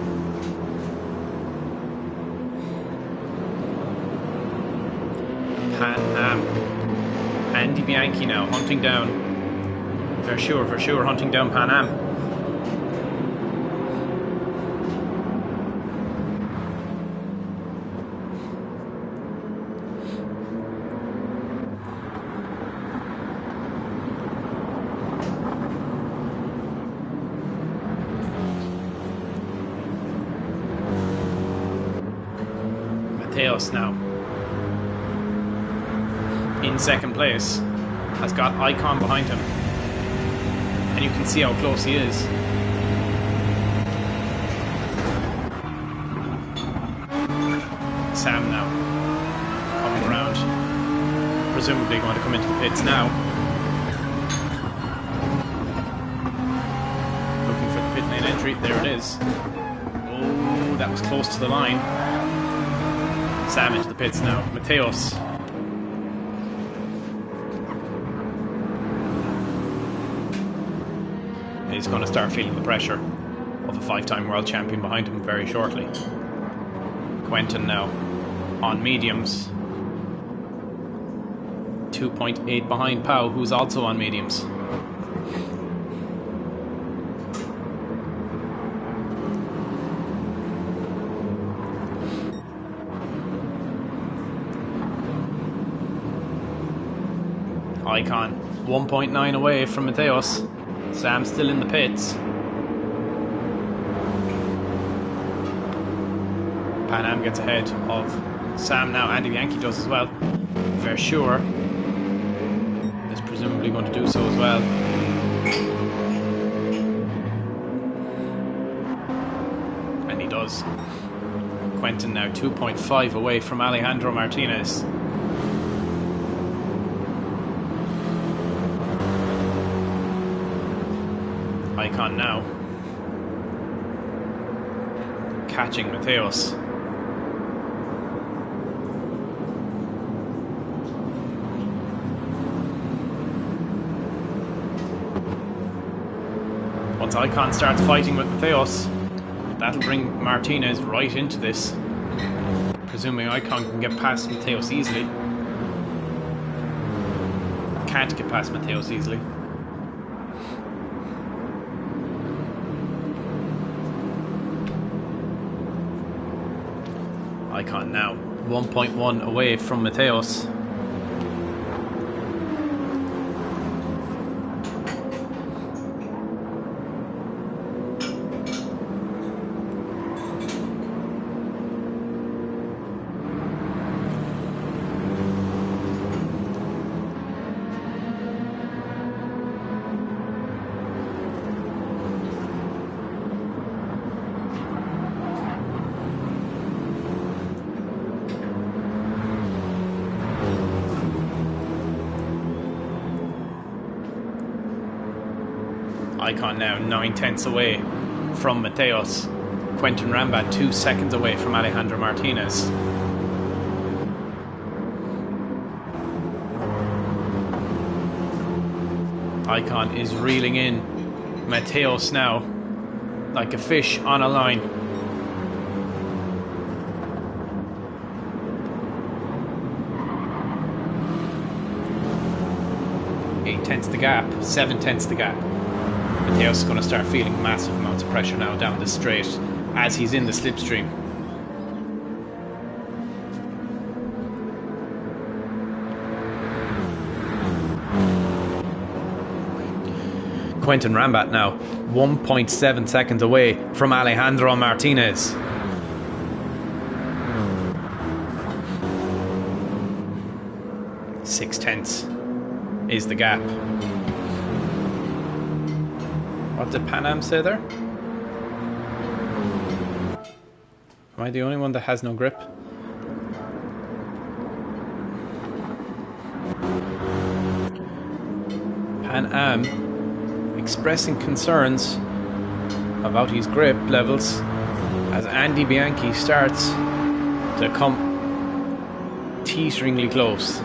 Pan Am. Andy Bianchi now hunting down. For sure hunting down Pan Am. Mateos now. second place has got Icon behind him. And you can see how close he is. Sam now coming around, presumably going to come into the pits now. Looking for the pit lane entry, there it is. Oh, that was close to the line. Sam into the pits now. Mateos. He's going to start feeling the pressure of a 5-time world champion behind him very shortly. Quentin now on mediums. 2.8 behind Pau, who's also on mediums. Icon 1.9 away from Mateos. Sam still in the pits. Pan Am gets ahead of Sam now. Andy Bianchi does as well. Versure is presumably going to do so as well. And he does. Quentin now 2.5 away from Alejandro Martinez. Icon now catching Mateos. Once Icon starts fighting with Mateos, that'll bring Martinez right into this, presuming Icon can get past Mateos easily. Can't get past Mateos easily. Icon now 1.1 away from Mateos. Icon now 9/10 away from Mateos. Quentin Rambat 2 seconds away from Alejandro Martinez. Icon is reeling in Mateos now like a fish on a line. Eight-tenths the gap, 7/10 the gap. Mateos is going to start feeling massive amounts of pressure now down the straight as he's in the slipstream. Quentin Rambat now 1.7 seconds away from Alejandro Martinez. Six-tenths is the gap. What did Pan Am say there? Am I the only one that has no grip? Pan Am expressing concerns about his grip levels as Andy Bianchi starts to come teeteringly close.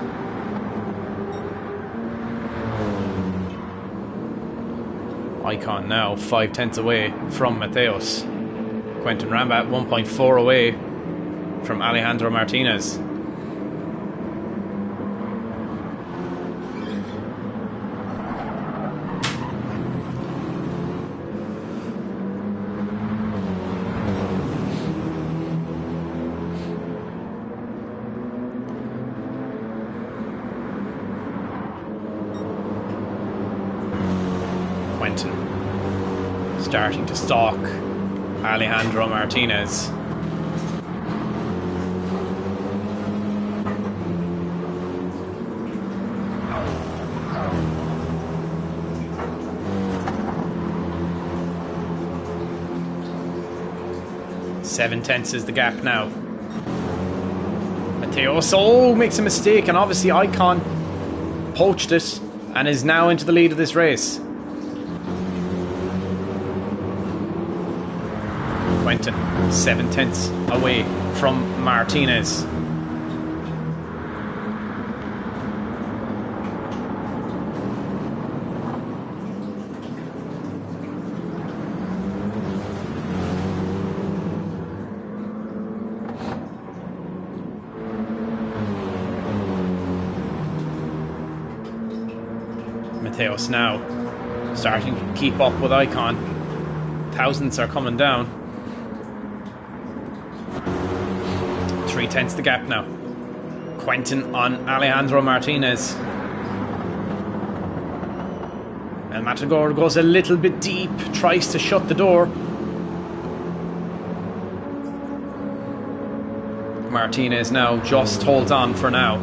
Icon now 5/10 away from Mateos. Quentin Rambat 1.4 away from Alejandro Martinez. Quentin starting to stalk Alejandro Martinez. 7/10 is the gap now. Mateo makes a mistake, and obviously Icon poached it and is now into the lead of this race. Quentin 7/10 away from Martinez. Mateos now starting to keep up with Icon. Thousandths are coming down. 3/10 the gap now. Quentin on Alejandro Martinez. El Matador goes a little bit deep, tries to shut the door. Martinez now just holds on for now.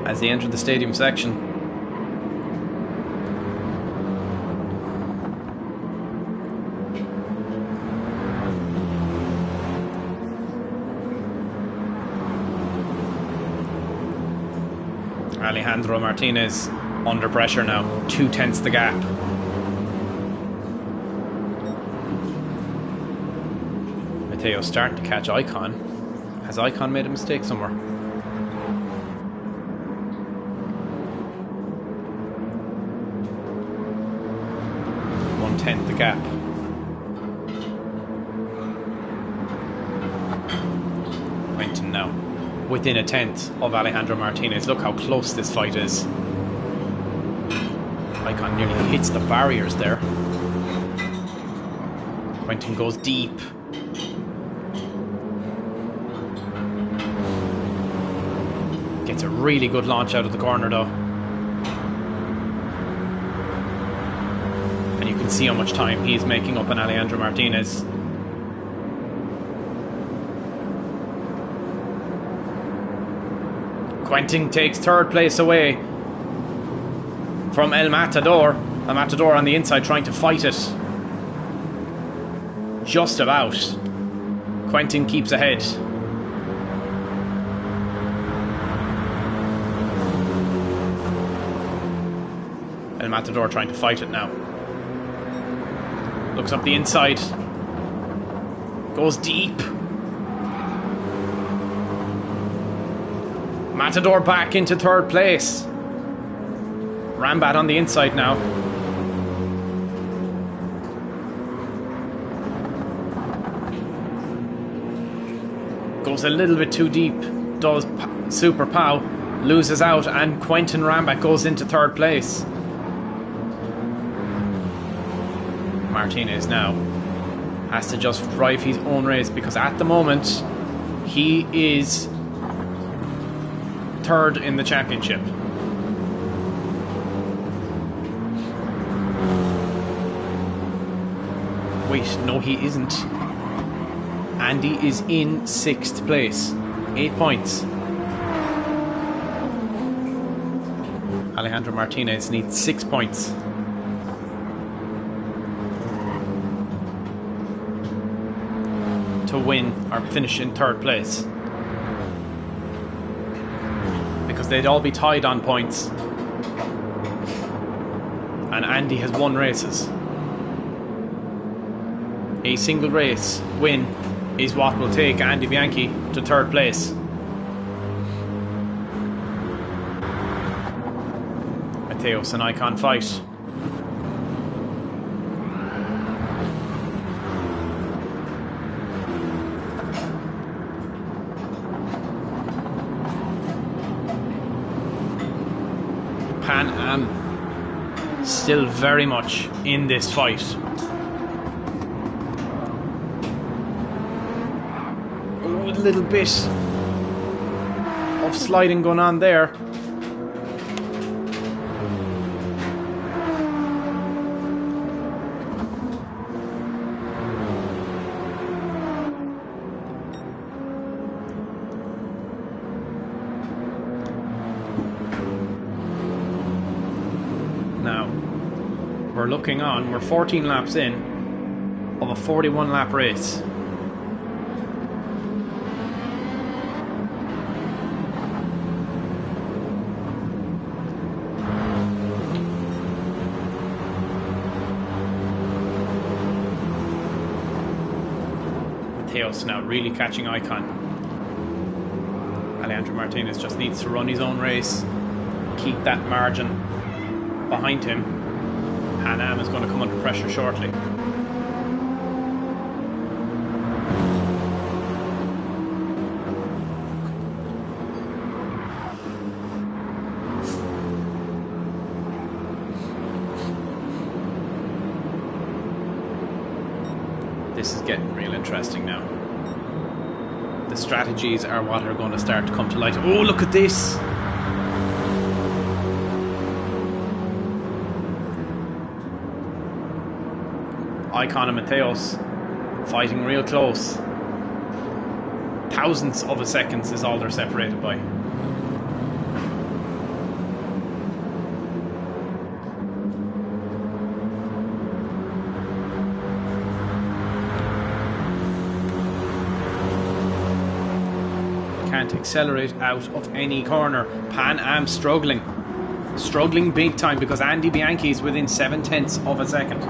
As they enter the stadium section. Alejandro Martinez under pressure now. 2/10 the gap. Mateo starting to catch Icon. Has Icon made a mistake somewhere? The gap. Quentin now within 1/10 of Alejandro Martinez. Look how close this fight is. Icon nearly hits the barriers there. Quentin goes deep. Gets a really good launch out of the corner though. You can see how much time he's making up on Alejandro Martinez. Quentin takes 3rd place away from El Matador. El Matador on the inside trying to fight it. Just about. Quentin keeps ahead. El Matador trying to fight it now. Looks up the inside. Goes deep. Matador back into 3rd place. Rambat on the inside now. Goes a little bit too deep. Does Super Pow. Loses out, and Quentin Rambat goes into 3rd place. Martinez now has to just drive his own race, because at the moment he is 3rd in the championship. Wait, no he isn't. Andy is in 6th place. 8 points. Alejandro Martinez needs 6 points. To win or finish in 3rd place, because they'd all be tied on points, and Andy has won races. A single race win is what will take Andy Bianchi to 3rd place. Mateos and Icon fight. Pan Am still very much in this fight. Oh, a little bit of sliding going on there. Now, we're looking on. We're 14 laps in of a 41 lap race. Mateos now really catching Icon. Alejandro Martinez just needs to run his own race, keep that margin behind him. Pan Am is going to come under pressure shortly. This is getting real interesting now. The strategies are what are going to start to come to light. Oh, look at this! Icon and Mateos fighting real close. Thousandths of a second is all they're separated by. Can't accelerate out of any corner. Pan Am struggling big time because Andy Bianchi is within 0.7 of a second.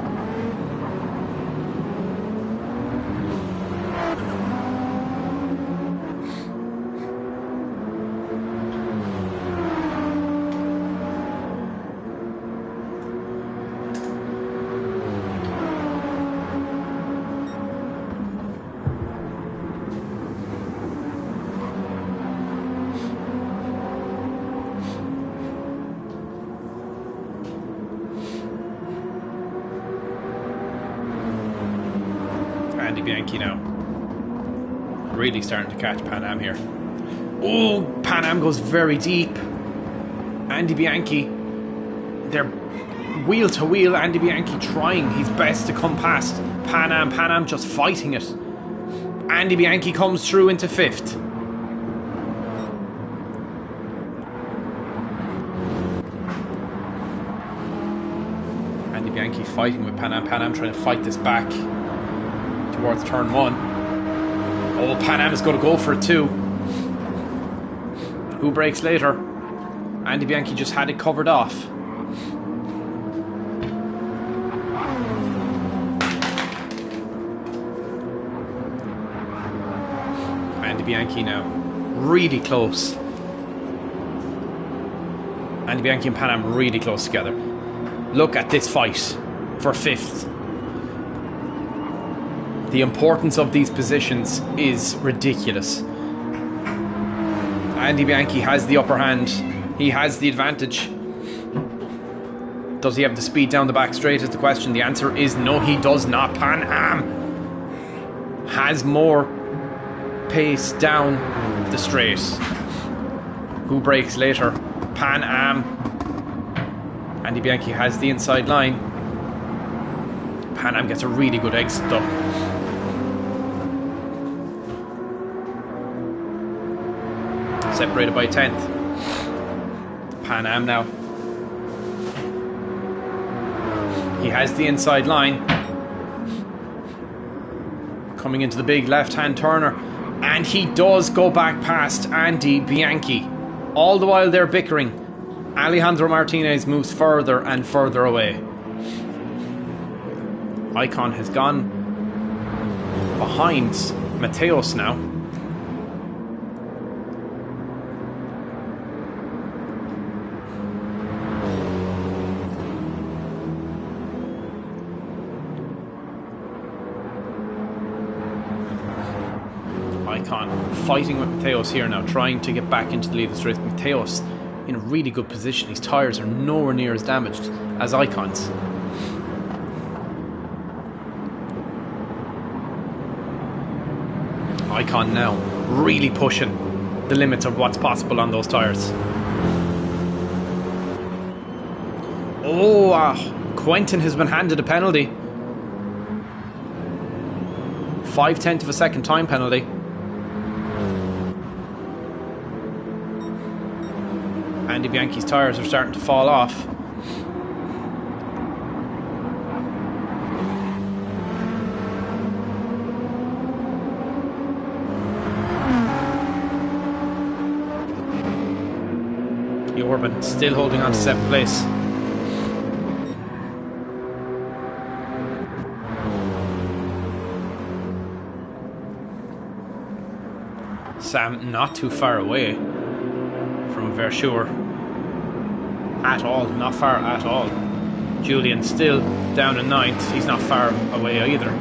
Andy Bianchi now really starting to catch Pan Am here. Oh, Pan Am goes very deep. Andy Bianchi, they're wheel to wheel. Andy Bianchi trying his best to come past Pan Am. Pan Am just fighting it. Andy Bianchi comes through into 5th. Andy Bianchi fighting with Pan Am. Pan Am trying to fight this back towards turn 1. Oh, Pan Am is going to go for it too. Who breaks later? Andy Bianchi just had it covered off. Andy Bianchi now really close. Andy Bianchi and Pan Am really close together. Look at this fight for 5th. The importance of these positions is ridiculous. Andy Bianchi has the upper hand. He has the advantage. Does he have the speed down the back straight is the question. The answer is no, he does not. Pan Am has more pace down the straight. Who breaks later? Pan Am. Andy Bianchi has the inside line. Pan Am gets a really good exit though. Separated by 10th. Pan Am now. He has the inside line. Coming into the big left-hand turner. And he does go back past Andy Bianchi. All the while they're bickering, Alejandro Martinez moves further and further away. Icon has gone behind Mateos now. Icon fighting with Mateos here now, trying to get back into the lead of this race. Mateos in a really good position. His tyres are nowhere near as damaged as Icon's. Icon now really pushing the limits of what's possible on those tyres. Oh, Quentin has been handed a penalty. 0.5 of a second time penalty. Andy Bianchi's tyres are starting to fall off. Jorben still holding on to 7th place. Sam not too far away from Verschure at all, not far at all. Julian still down in 9th, he's not far away either.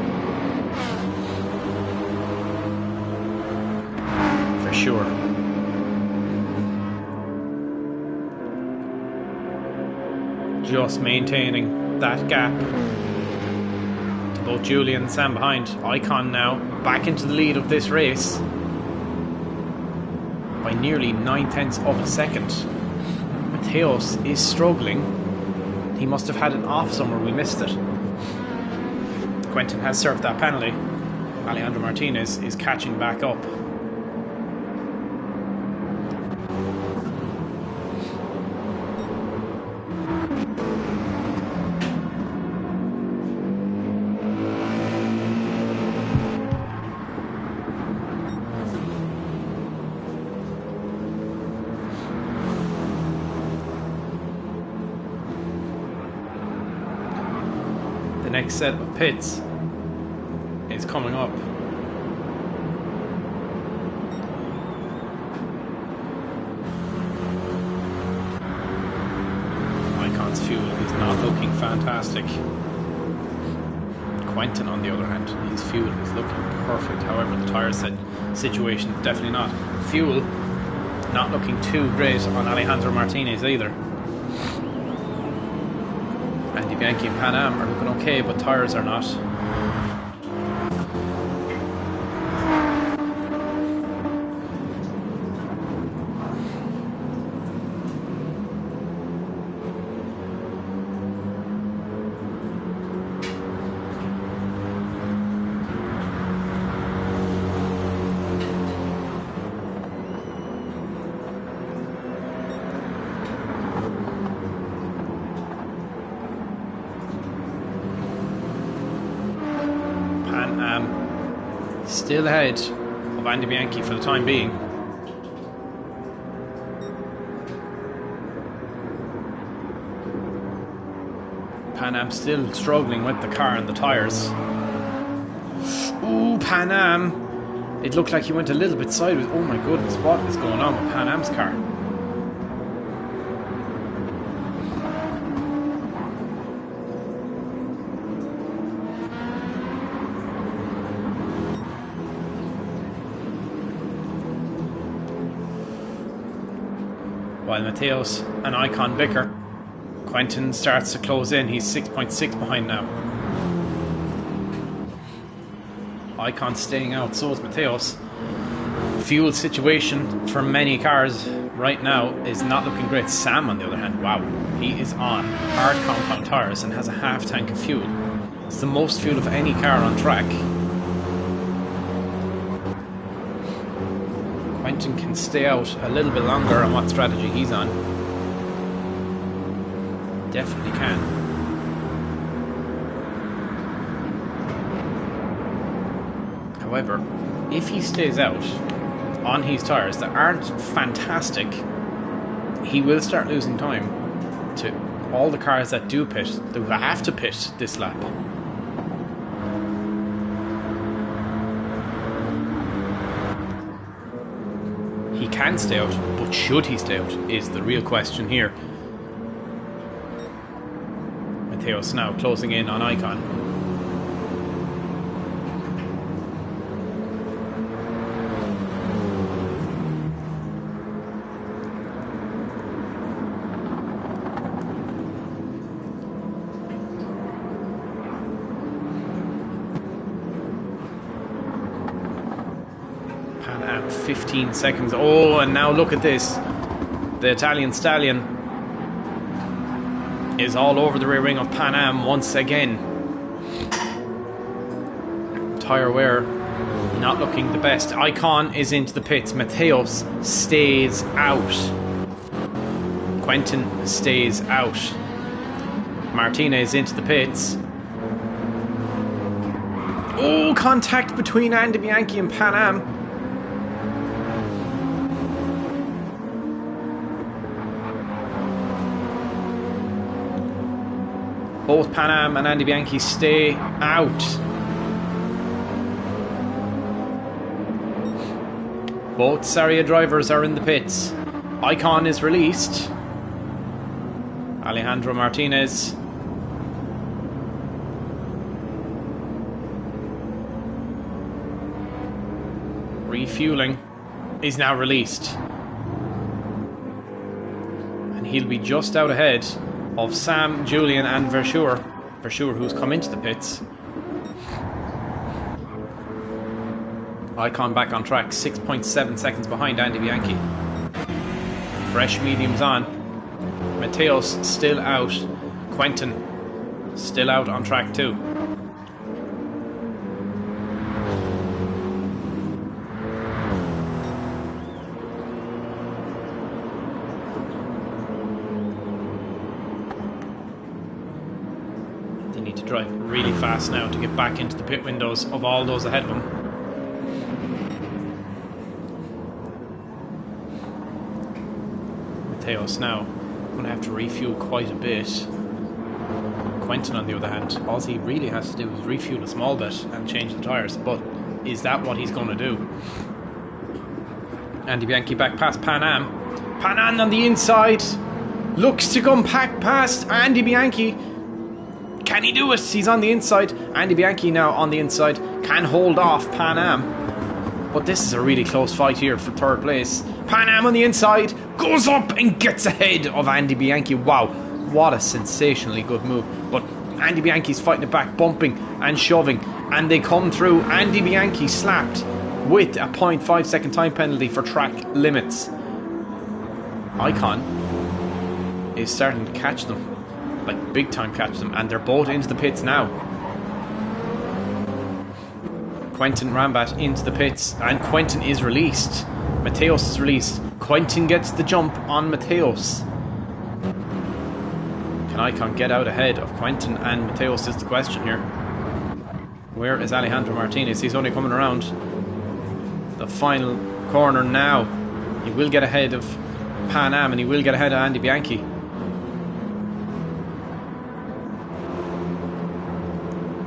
Verschure. Just maintaining that gap to both Julian and Sam behind. Icon now back into the lead of this race by nearly 9/10 of a second. Mateos is struggling. He must have had an off somewhere, we missed it. Quentin has served that penalty. Alejandro Martinez is catching back up. Next set of pits is coming up. Icon's fuel is not looking fantastic. Quentin, on the other hand, his fuel is looking perfect. However, the tyre situation is definitely not. Fuel not looking too great on Alejandro Martinez either. Andy Bianchi and Pan Am are looking okay, but tyres are not. Still ahead of Andy Bianchi for the time being. Pan Am still struggling with the car and the tyres. Ooh, Pan Am. It looked like he went a little bit sideways. Oh my goodness, what is going on with Pan Am's car? While Mateos and Icon bicker, Quentin starts to close in. He's 6.6 behind now. Icon staying out, so is Mateos. Fuel situation for many cars right now is not looking great. Sam, on the other hand, wow, he is on hard compound tyres and has a half tank of fuel. It's the most fuel of any car on track. Quentin can stay out a little bit longer on what strategy he's on. Definitely can. However, if he stays out on his tyres that aren't fantastic, he will start losing time to all the cars that do pit, that have to pit this lap. He can stay out, but should he stay out is the real question here. Mateos now closing in on Icon. Pan Am 15 seconds. Oh, and now look at this. The Italian Stallion is all over the rear wing of Pan Am once again. Tyre wear not looking the best. Icon is into the pits. Mateos stays out. Quentin stays out. Martinez into the pits. Oh, contact between Andy Bianchi and Pan Am. Both Pan Am and Andy Bianchi stay out. Both Saria drivers are in the pits. Icon is released. Alejandro Martinez. Refueling is now released. And he'll be just out ahead of Sam, Julian and Verschoor. Verschoor, who's come into the pits. Icon back on track, 6.7 seconds behind Andy Bianchi. Fresh mediums on. Mateos still out. Quentin still out on track too. They need to drive really fast now to get back into the pit windows of all those ahead of them. Mateos now going to have to refuel quite a bit. Quentin, on the other hand, all he really has to do is refuel a small bit and change the tyres. But is that what he's going to do? Andy Bianchi back past Pan Am. Pan Am on the inside. Looks to come back past Andy Bianchi. Can he do it? He's on the inside. Andy Bianchi now on the inside. Can hold off Pan Am. But this is a really close fight here for third place. Pan Am on the inside, goes up and gets ahead of Andy Bianchi. Wow, what a sensationally good move. But Andy Bianchi's fighting it back, bumping and shoving. And they come through. Andy Bianchi slapped with a 0.5 second time penalty for track limits. Icon is starting to catch them. Like big time catch them. And they're both into the pits now. Quentin Rambat into the pits, and Quentin is released. Mateos is released. Quentin gets the jump on Mateos. Can Icon get out ahead of Quentin and Mateos is the question here. Where is Alejandro Martinez? He's only coming around the final corner now. He will get ahead of Pan Am and he will get ahead of Andy Bianchi.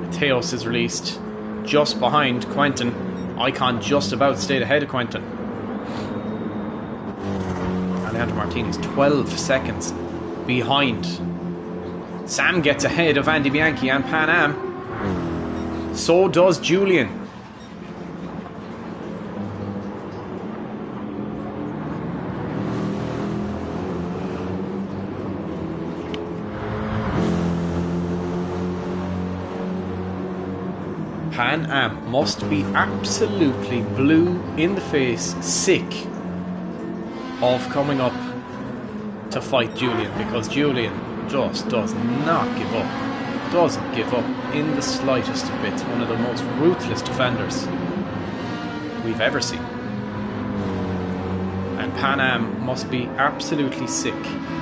Mateos is released. Just behind Quentin. Icon just about stayed ahead of Quentin. Alejandro Martinez 12 seconds behind. Sam gets ahead of Andy Bianchi and Pan Am. So does Julian. Pan Am must be absolutely blue in the face, sick of coming up to fight Julian, because Julian just does not give up. Doesn't give up in the slightest of bits. One of the most ruthless defenders we've ever seen. And Pan Am must be absolutely sick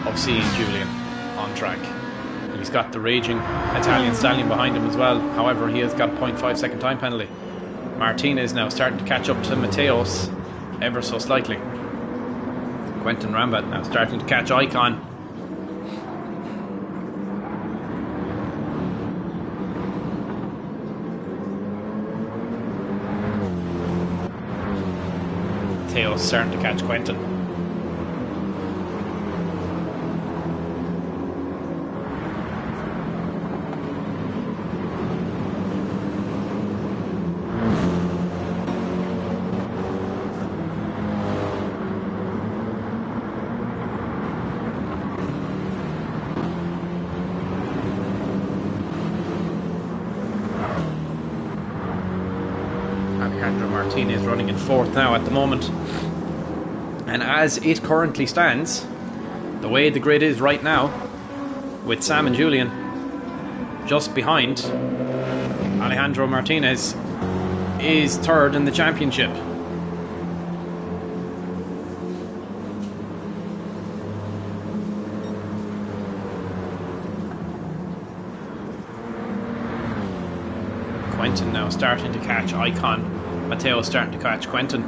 of seeing Julian on track. He's got the raging Italian stallion behind him as well. However, he has got a 0.5 second time penalty. Martinez now starting to catch up to Mateos ever so slightly. Quentin Rambat now starting to catch Icon. Mateos starting to catch Quentin. Alejandro Martinez running in fourth now at the moment. And as it currently stands, the way the grid is right now, with Sam and Julian just behind, Alejandro Martinez is third in the championship. Quentin now starting to catch Icon. Matteo starting to catch Quentin.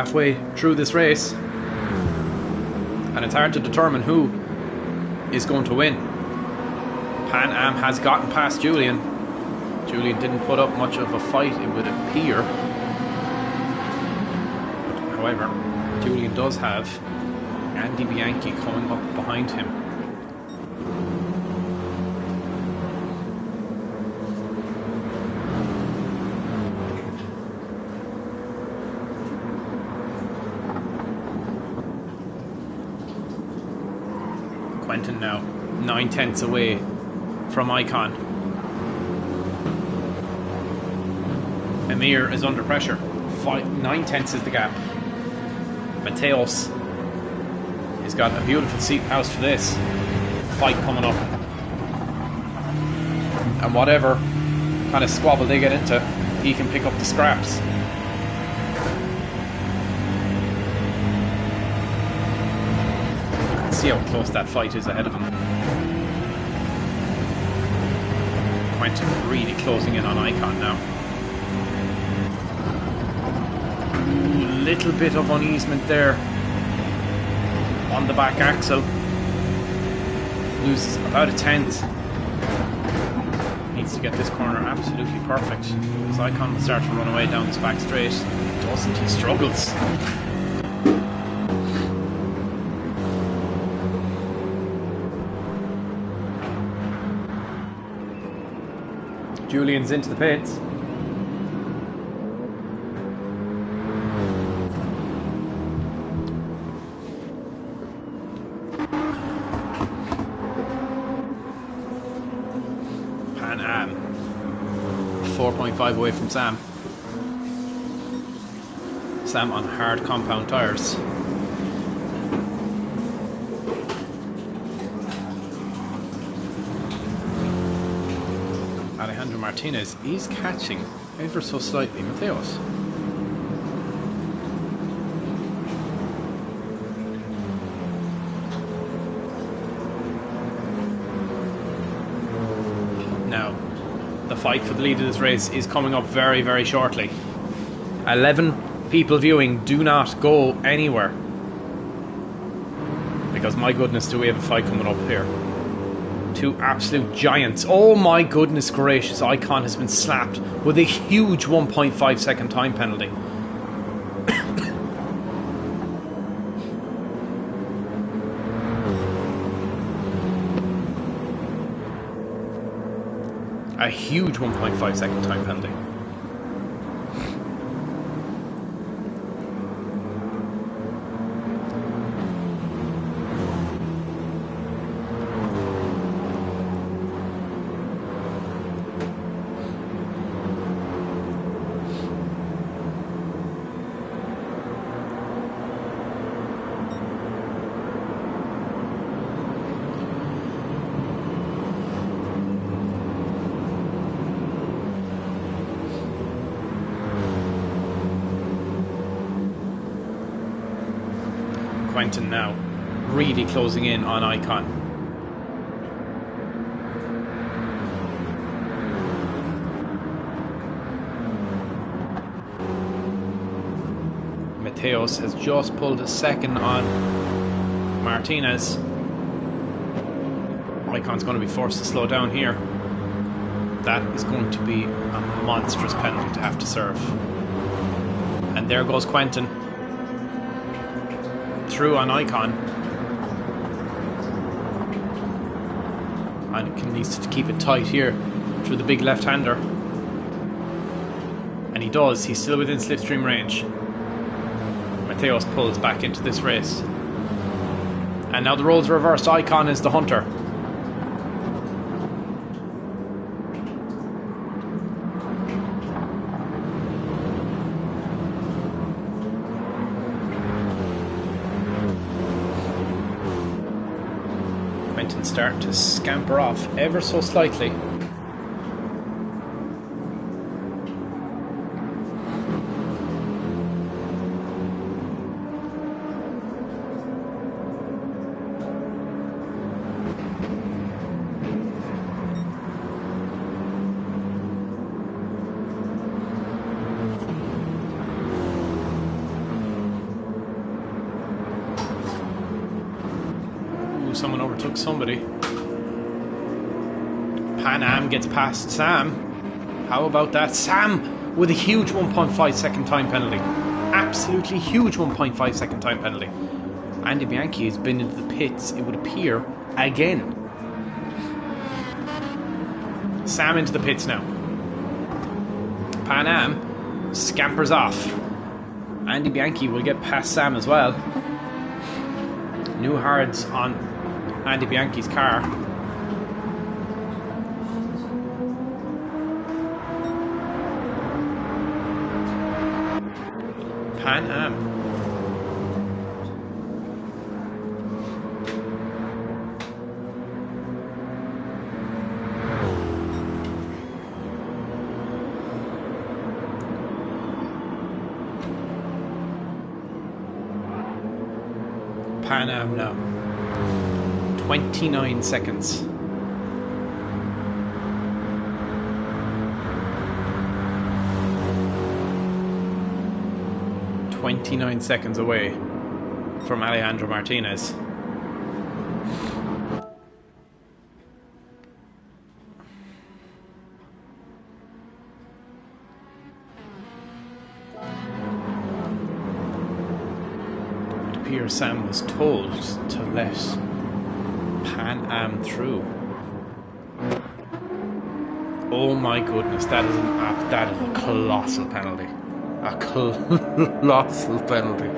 halfway through this race, and it's hard to determine who is going to win. Pan Am has gotten past Julian. Julian didn't put up much of a fight, it would appear. However, Julian does have Andy Bianchi coming up behind him. Quentin now 9/10 away from Icon. Emir is under pressure. 9/10 is the gap. Mateos has got a beautiful seat house for this fight coming up. And whatever kind of squabble they get into, he can pick up the scraps. See how close that fight is ahead of him. Quentin really closing in on Icon now. Ooh, little bit of uneasement there on the back axle. Loses about a tenth. Needs to get this corner absolutely perfect. His Icon will start to run away down this back straight. Doesn't he? Struggles. Julian's into the pits. Pan Am 4.5 away from Sam. Sam on hard compound tyres. Martinez is catching ever so slightly Mateos. Now, the fight for the lead of this race is coming up very, very shortly. 11 people viewing, do not go anywhere. Because my goodness, do we have a fight coming up here. Two absolute giants. Oh my goodness gracious, Icon has been slapped with a huge 1.5 second time penalty. A huge 1.5 second time penalty. Quentin now really closing in on Icon. Mateos has just pulled a second on Martinez. Icon's going to be forced to slow down here. That is going to be a monstrous penalty to have to serve. And there goes Quentin. Through on Icon. And needs to keep it tight here through the big left-hander. And he does. He's still within slipstream range. Mateos pulls back into this race. And now the roles are reversed. Icon is the hunter. Start to scamper off ever so slightly. someone overtook somebody. Pan Am gets past Sam. How about that? Sam with a huge 1.5 second time penalty. Absolutely huge 1.5 second time penalty. Andy Bianchi has been into the pits, it would appear, again. Sam into the pits now. Pan Am scampers off. Andy Bianchi will get past Sam as well. New hards on Andy Bianchi's car. Pan Am. Pan Am now. 29 seconds. "29 seconds away from Alejandro Martinez. It appears Sam was told to let Pan Am through. Oh my goodness, that is a colossal penalty. A colossal penalty.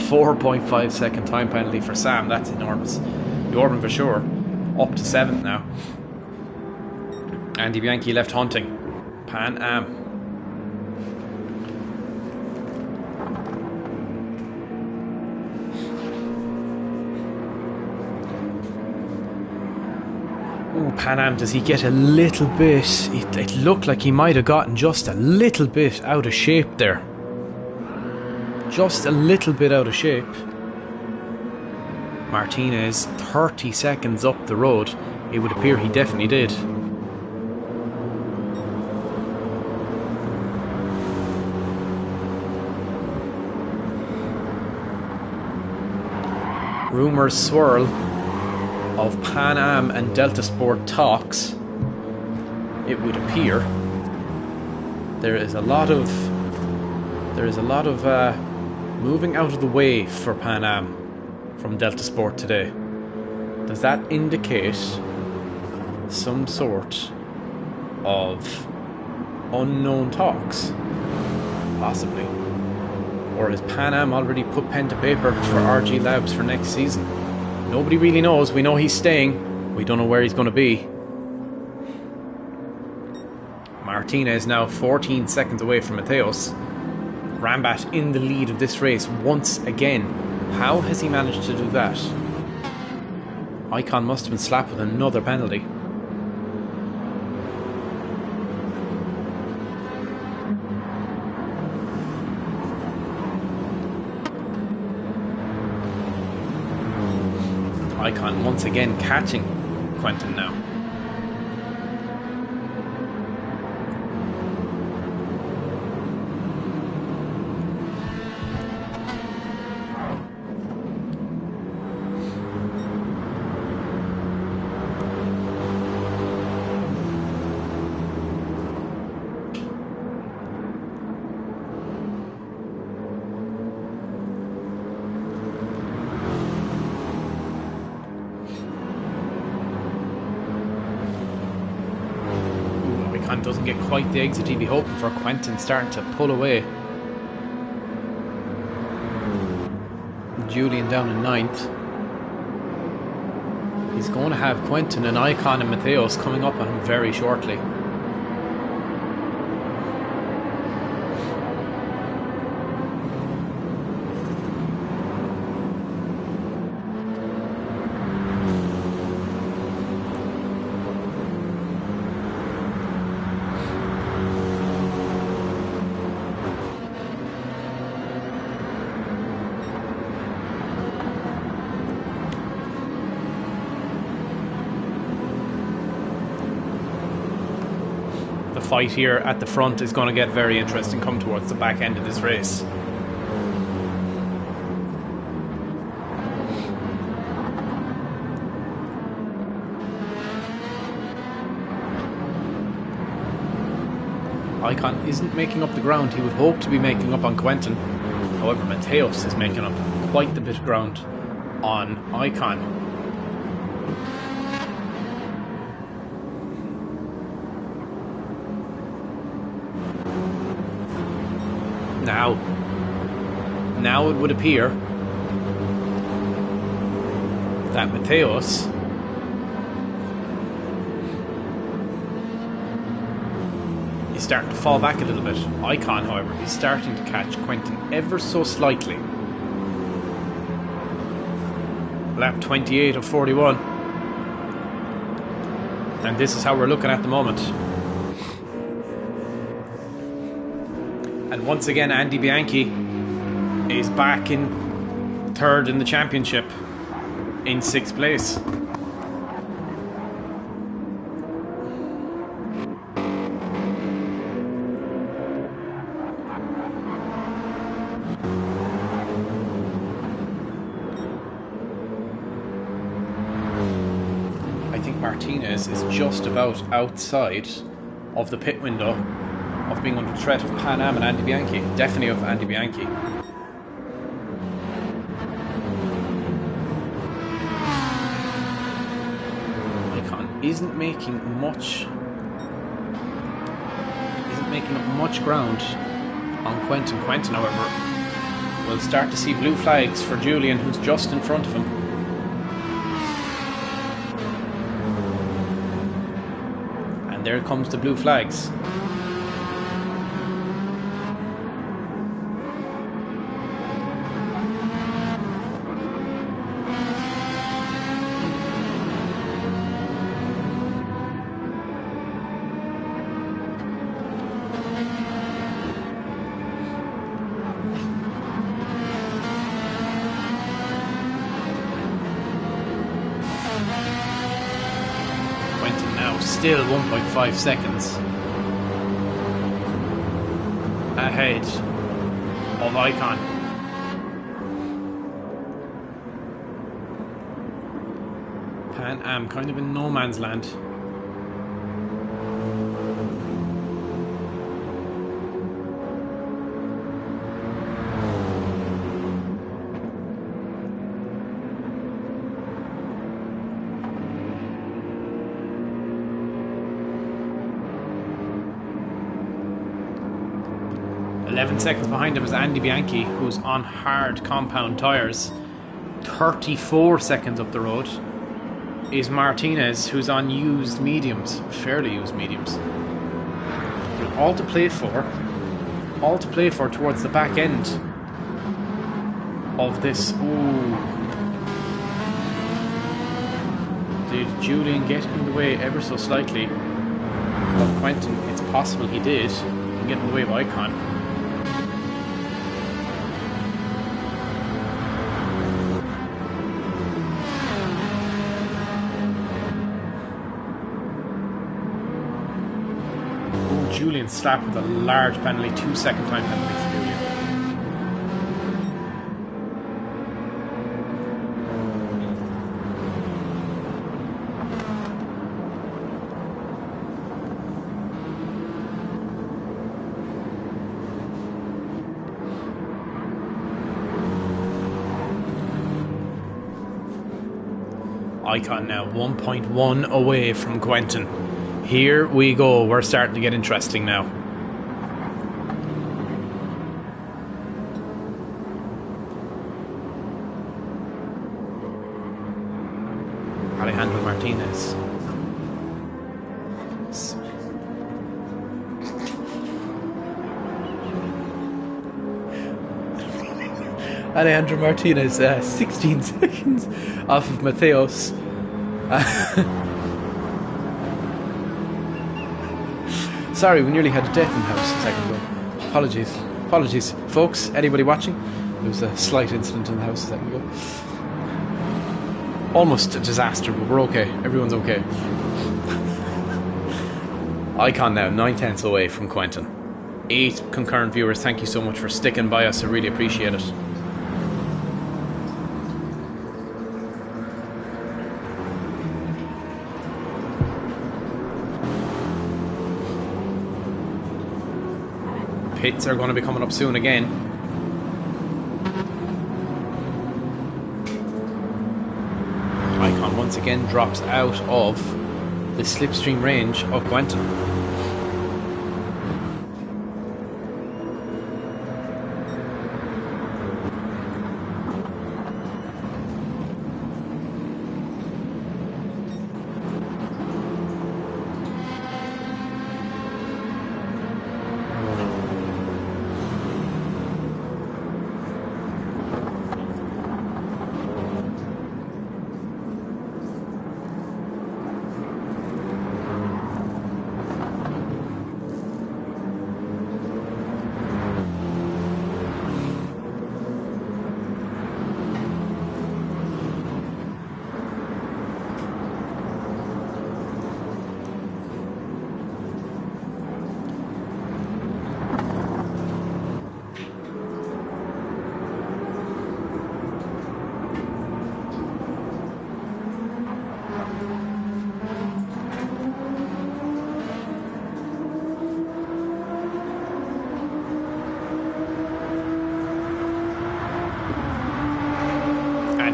4.5 second time penalty for Sam. That's enormous. Jordan for sure up to 7th now. Andy Bianchi left hunting. Pan Am. Ooh, Pan Am, does he get a little bit... It looked like he might have gotten just a little bit out of shape there. Just a little bit out of shape. Martinez, 30 seconds up the road. It would appear he definitely did. Rumours swirl of Pan Am and Delta Sport talks. It would appear there is a lot of moving out of the way for Pan Am from Delta Sport today. Does that indicate some sort of unknown talks? Possibly. Or has Pan Am already put pen to paper for RG Labs for next season? Nobody really knows. We know he's staying. We don't know where he's going to be. Martinez now 14 seconds away from Mateos. Rambat in the lead of this race once again. How has he managed to do that? Icon must have been slapped with another penalty. Icon once again catching Quentin now. Doesn't get quite the exit he'd be hoping for. Quentin starting to pull away. Julian down in 9th. He's going to have Quentin and Icon and Mateos coming up on him very shortly. Fight here at the front is going to get very interesting come towards the back end of this race. Icon isn't making up the ground he would hope to be making up on Quentin. However, Mateos is making up quite the bit of ground on Icon. Now it would appear that Mateos is starting to fall back a little bit. Icon, however, is starting to catch Quentin ever so slightly. Lap 28 of 41. And this is how we're looking at the moment. And once again, Andy Bianchi is back in third in the championship, in 6th place. I think Martinez is just about outside of the pit window of being under threat of Pan Am and Andy Bianchi. Definitely of Andy Bianchi. Icon isn't making up much ground on Quentin. Quentin, however, will start to see blue flags for Julian, who's just in front of him. And there comes the blue flags. Still 1.5 seconds ahead of Icon. Pan Am kind of in no man's land. Seconds behind him is Andy Bianchi, who's on hard compound tyres. 34 seconds up the road is Martinez, who's on used mediums, fairly used mediums. But all to play for towards the back end of this. Ooh. Did Julian get in the way ever so slightly of Quentin? It's possible he did. He can get in the way of Icon. Julian slapped with a large penalty, 2-second time penalty for Julian. Icon now 1.1 away from Quentin. Here we go, we're starting to get interesting now. Alejandro Martinez. Alejandro Martinez, 16 seconds off of Mateos. Sorry, we nearly had a death in the house a second ago. Apologies, folks. Anybody watching? There was a slight incident in the house a second ago. Almost a disaster, but we're okay. Everyone's okay. Icon now 9/10 away from Quentin. 8 concurrent viewers. Thank you so much for sticking by us. I really appreciate it. Pits are going to be coming up soon again. Icon once again drops out of the slipstream range of Quentin.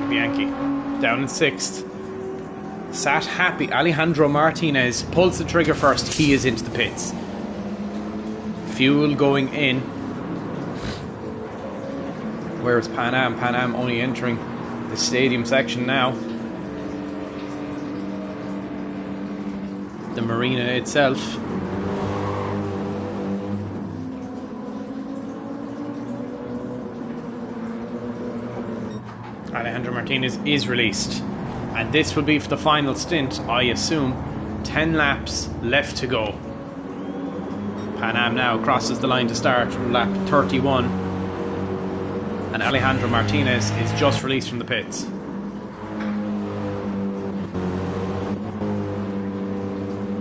Bianchi down in 6th. Sat happy. Alejandro Martinez pulls the trigger first. He is into the pits. Fuel going in. Where's Pan Am? Pan Am only entering the stadium section now. The Marina itself. Alejandro Martinez is released, and this will be for the final stint, I assume. 10 laps left to go. Pan Am now crosses the line to start from lap 31, and Alejandro Martinez is just released from the pits.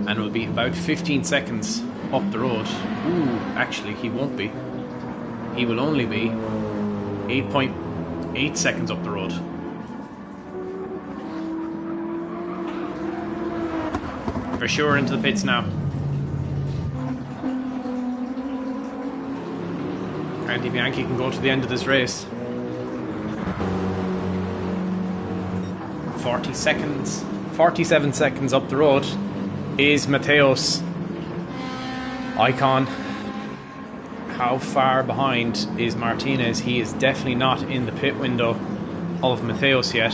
And will be about 15 seconds up the road. Ooh, actually he won't be. He will only be 8.8 seconds up the road. For sure into the pits now. Andy Bianchi can go to the end of this race. 40 seconds, 47 seconds up the road is Mateos. Icon. How far behind is Martinez? He is definitely not in the pit window of Mateos yet.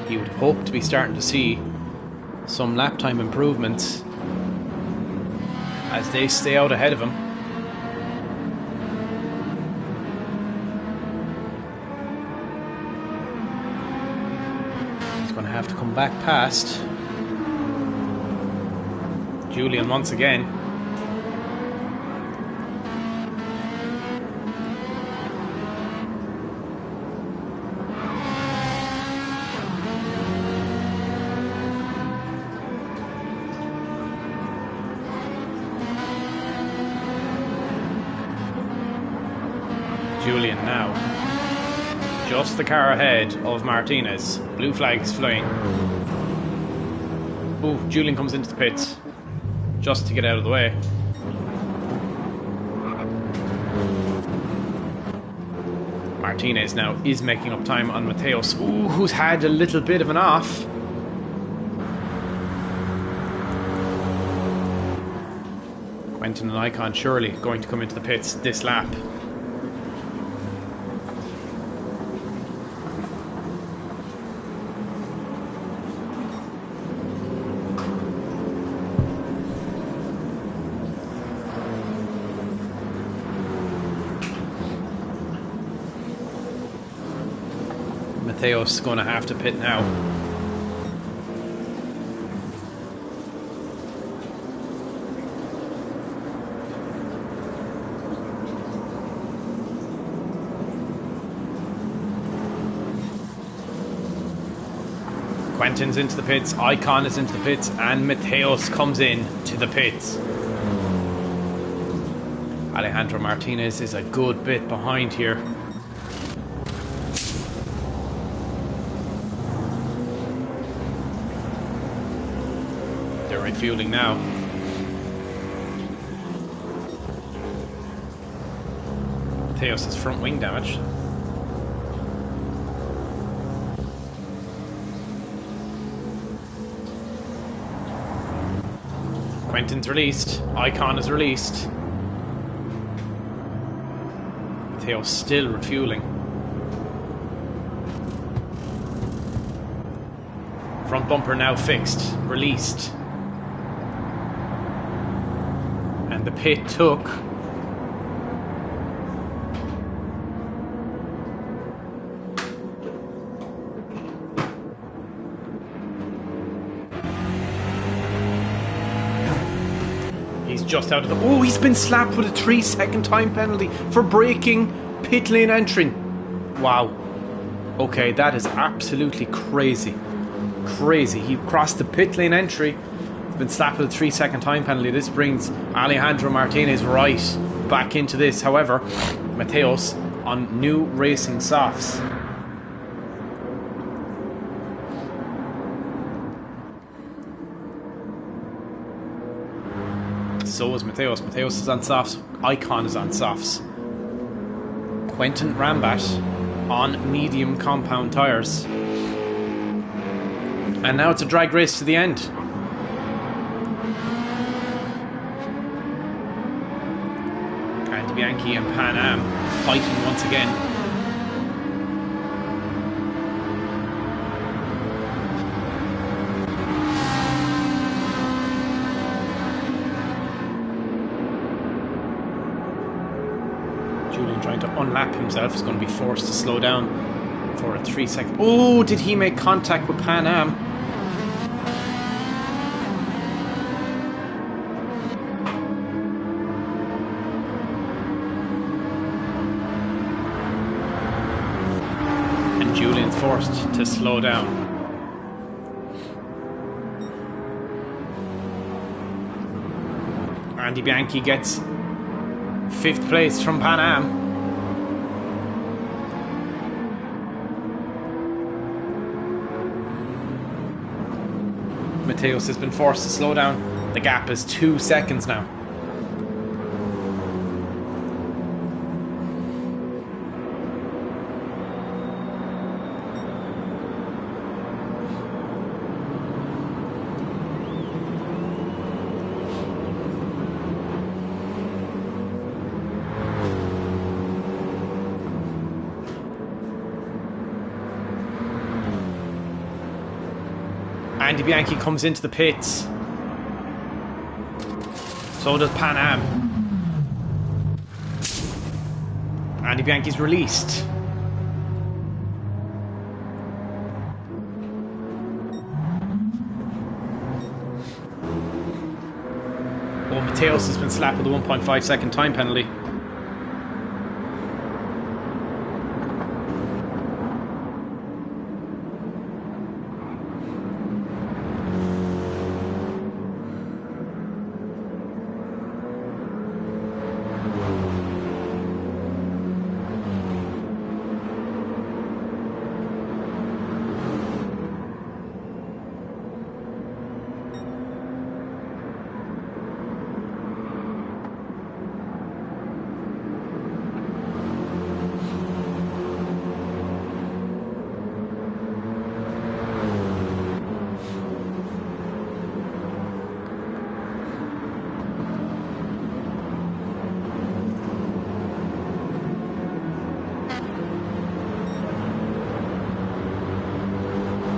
You would hope to be starting to see some lap time improvements as they stay out ahead of him. He's going to have to come back past Julian once again. Julian now just the car ahead of Martinez. Blue flag is flying. Oh, Julian comes into the pits just to get out of the way. Martinez now is making up time on Mateos, ooh, who's had a little bit of an off. Quentin and Icon surely going to come into the pits this lap. Mateos going to have to pit now. Quentin's into the pits, Icon is into the pits, and Mateos comes in to the pits. Alejandro Martinez is a good bit behind here. refueling now. Mateos has front wing damage. Quentin's released. Icon is released. Mateos still refueling. Front bumper now fixed. Released. And the pit took... just out of the... Oh, he's been slapped with a 3-second time penalty for breaking pit lane entry. Wow. Okay, that is absolutely crazy. Crazy. He crossed the pit lane entry. He's been slapped with a 3-second time penalty. This brings Alejandro Martinez right back into this. However, Mateos on new racing softs. So is Mateos. Mateos is on softs. Icon is on softs. Quentin Rambat on medium compound tyres. And now it's a drag race to the end. And Bianchi and Pan Am fighting once again. Trying to unlap himself is going to be forced to slow down for a 3-second. Oh, did he make contact with Pan Am? And Julian's forced to slow down. Andy Bianchi gets 5th place from Pan Am. Mateos has been forced to slow down. The gap is 2 seconds now. Andy Bianchi comes into the pits. So does Pan Am. Andy Bianchi's released. Oh, Mateos has been slapped with a 1.5 second time penalty.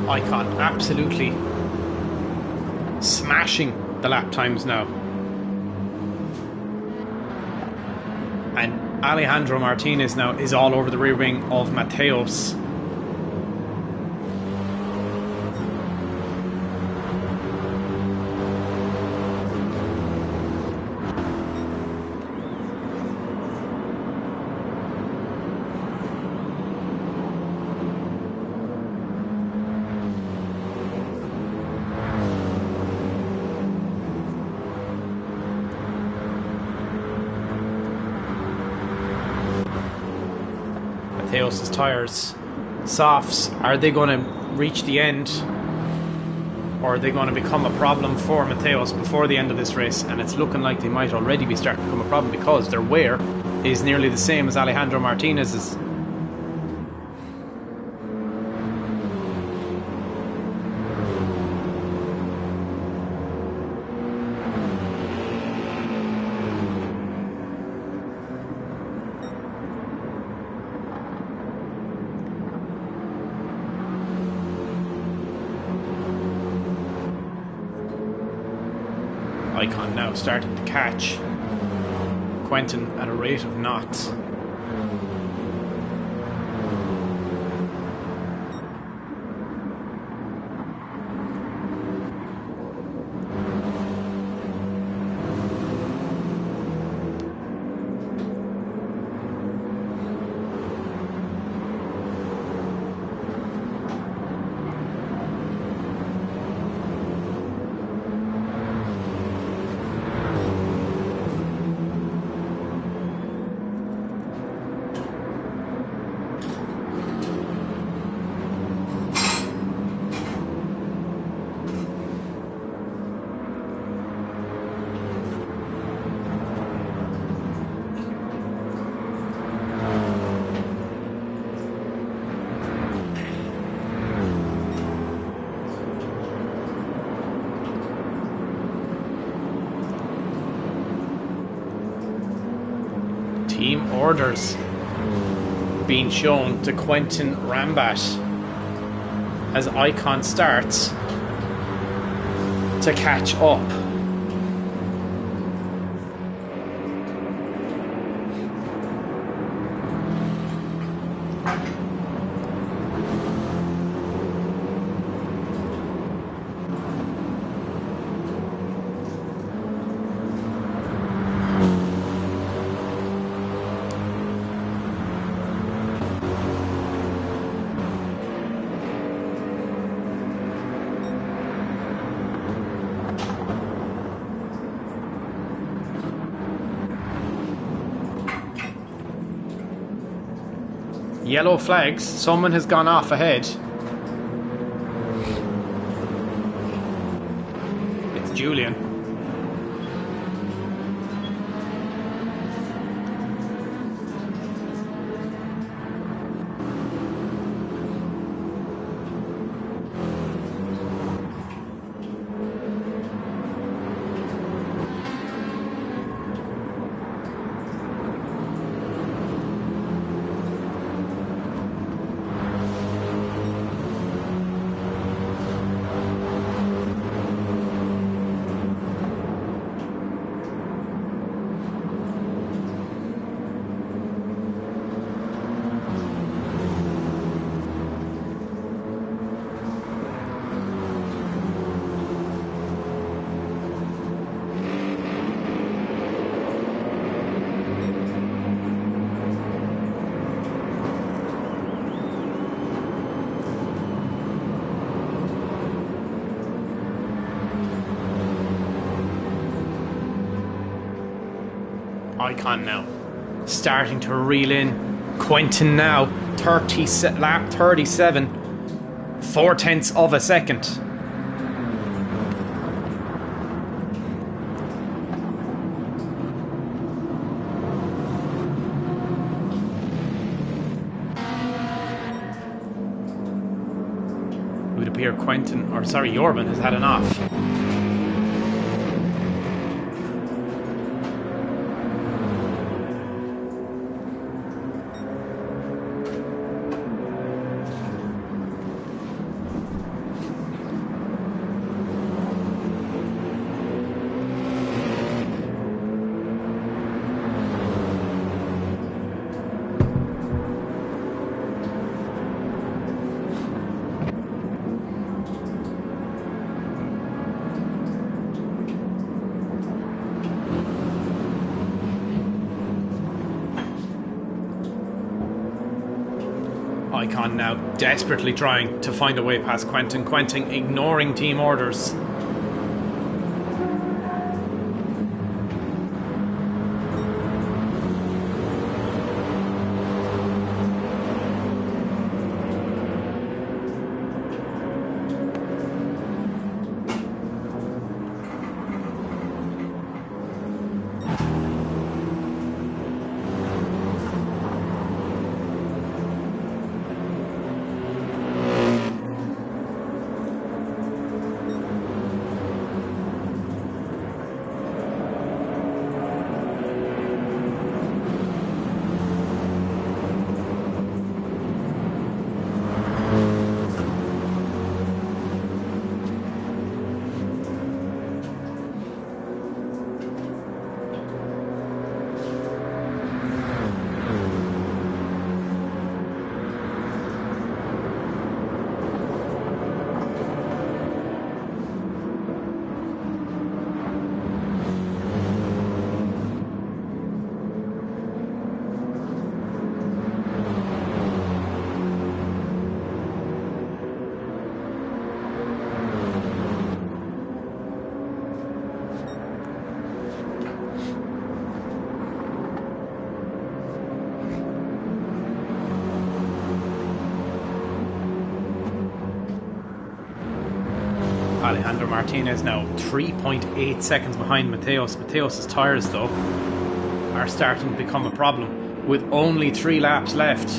Icon absolutely smashing the lap times now. And Alejandro Martinez now is all over the rear wing of Mateos. Mateos' tyres, softs, are they going to reach the end? or are they going to become a problem for Mateos before the end of this race? And it's looking like they might already be starting to become a problem because their wear is nearly the same as Alejandro Martinez's. Icon now starting to catch Quentin at a rate of knots. Team orders being shown to Quentin Rambat as Icon starts to catch up. Yellow flags, someone has gone off ahead. It's Julian. Icon now starting to reel in. Quentin now lap 37, 4/10 of a second. It would appear Jorben has had an off. Icon now desperately trying to find a way past Quentin. Quentin ignoring team orders. Alejandro Martinez now 3.8 seconds behind Mateos. Mateos' tyres, though, are starting to become a problem with only 3 laps left.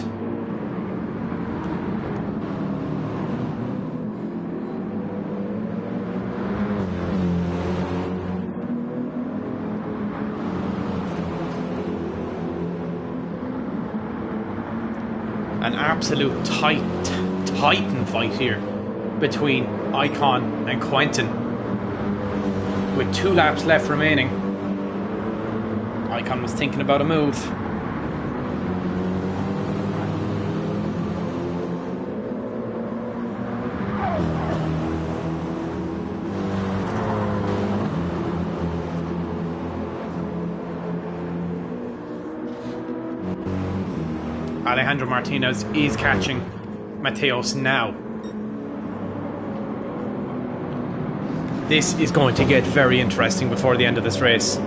An absolute titan fight here between Icon and Quentin, with 2 laps left remaining. Icon was thinking about a move. Alejandro Martinez is catching Mateos now. This is going to get very interesting before the end of this race.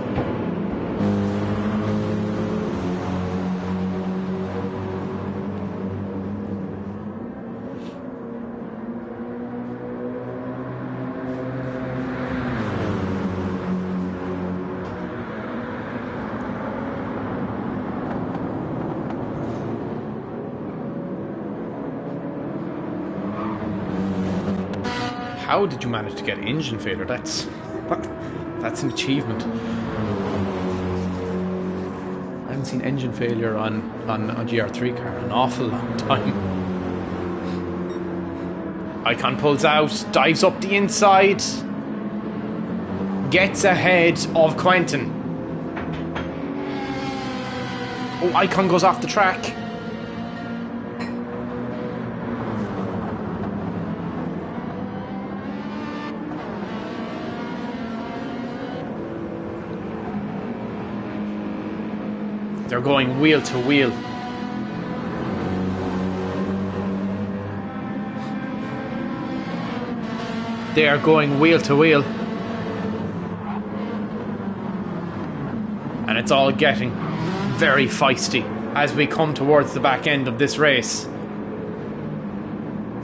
How did you manage to get engine failure? That's an achievement. I haven't seen engine failure on a GR3 car in an awful long time. Icon pulls out, dives up the inside, gets ahead of Quentin. Oh, Icon goes off the track. They're going wheel to wheel. They are going wheel to wheel. And it's all getting very feisty as we come towards the back end of this race.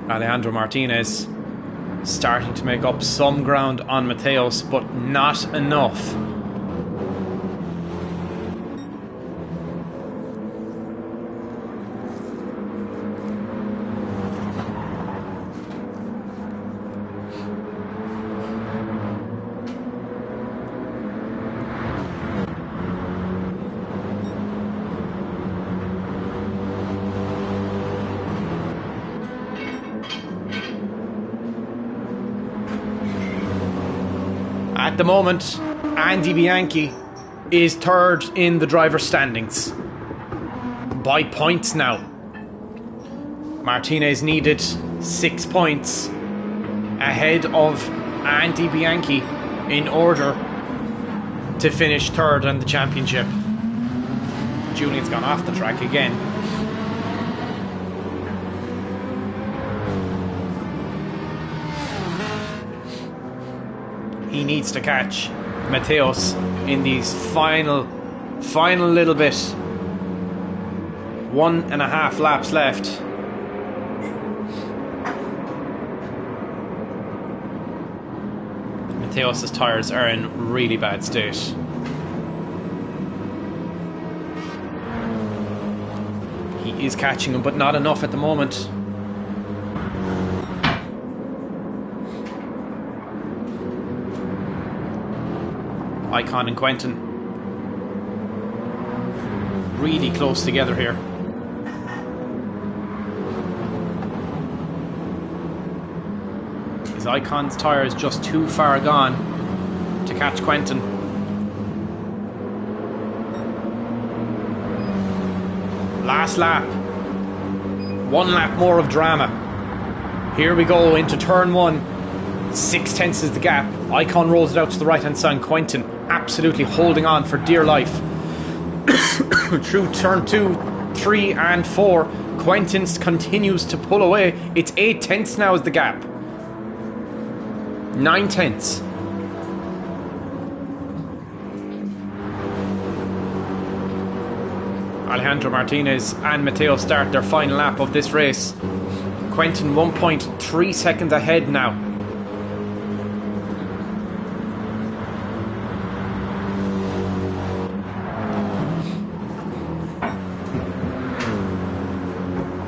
Alejandro Martinez starting to make up some ground on Mateos, but not enough. At the moment, Andy Bianchi is third in the driver's standings by points now. Martinez needed 6 points ahead of Andy Bianchi in order to finish third in the championship. Julian's gone off the track again. He needs to catch Mateos in these final little bit. 1.5 laps left. Mateos' tyres are in really bad state. He is catching him, but not enough at the moment. Icon and Quentin really close together here. His Icon's tyre is just too far gone to catch Quentin. Last lap. 1 lap more of drama. Here we go into turn 1. 6/10 is the gap. Icon rolls it out to the right hand side. Quentin absolutely holding on for dear life. Through turn 2, 3 and 4, Quentin continues to pull away. It's 8/10 now is the gap. 9/10. Alejandro Martinez and Mateo start their final lap of this race. Quentin 1.3 seconds ahead now.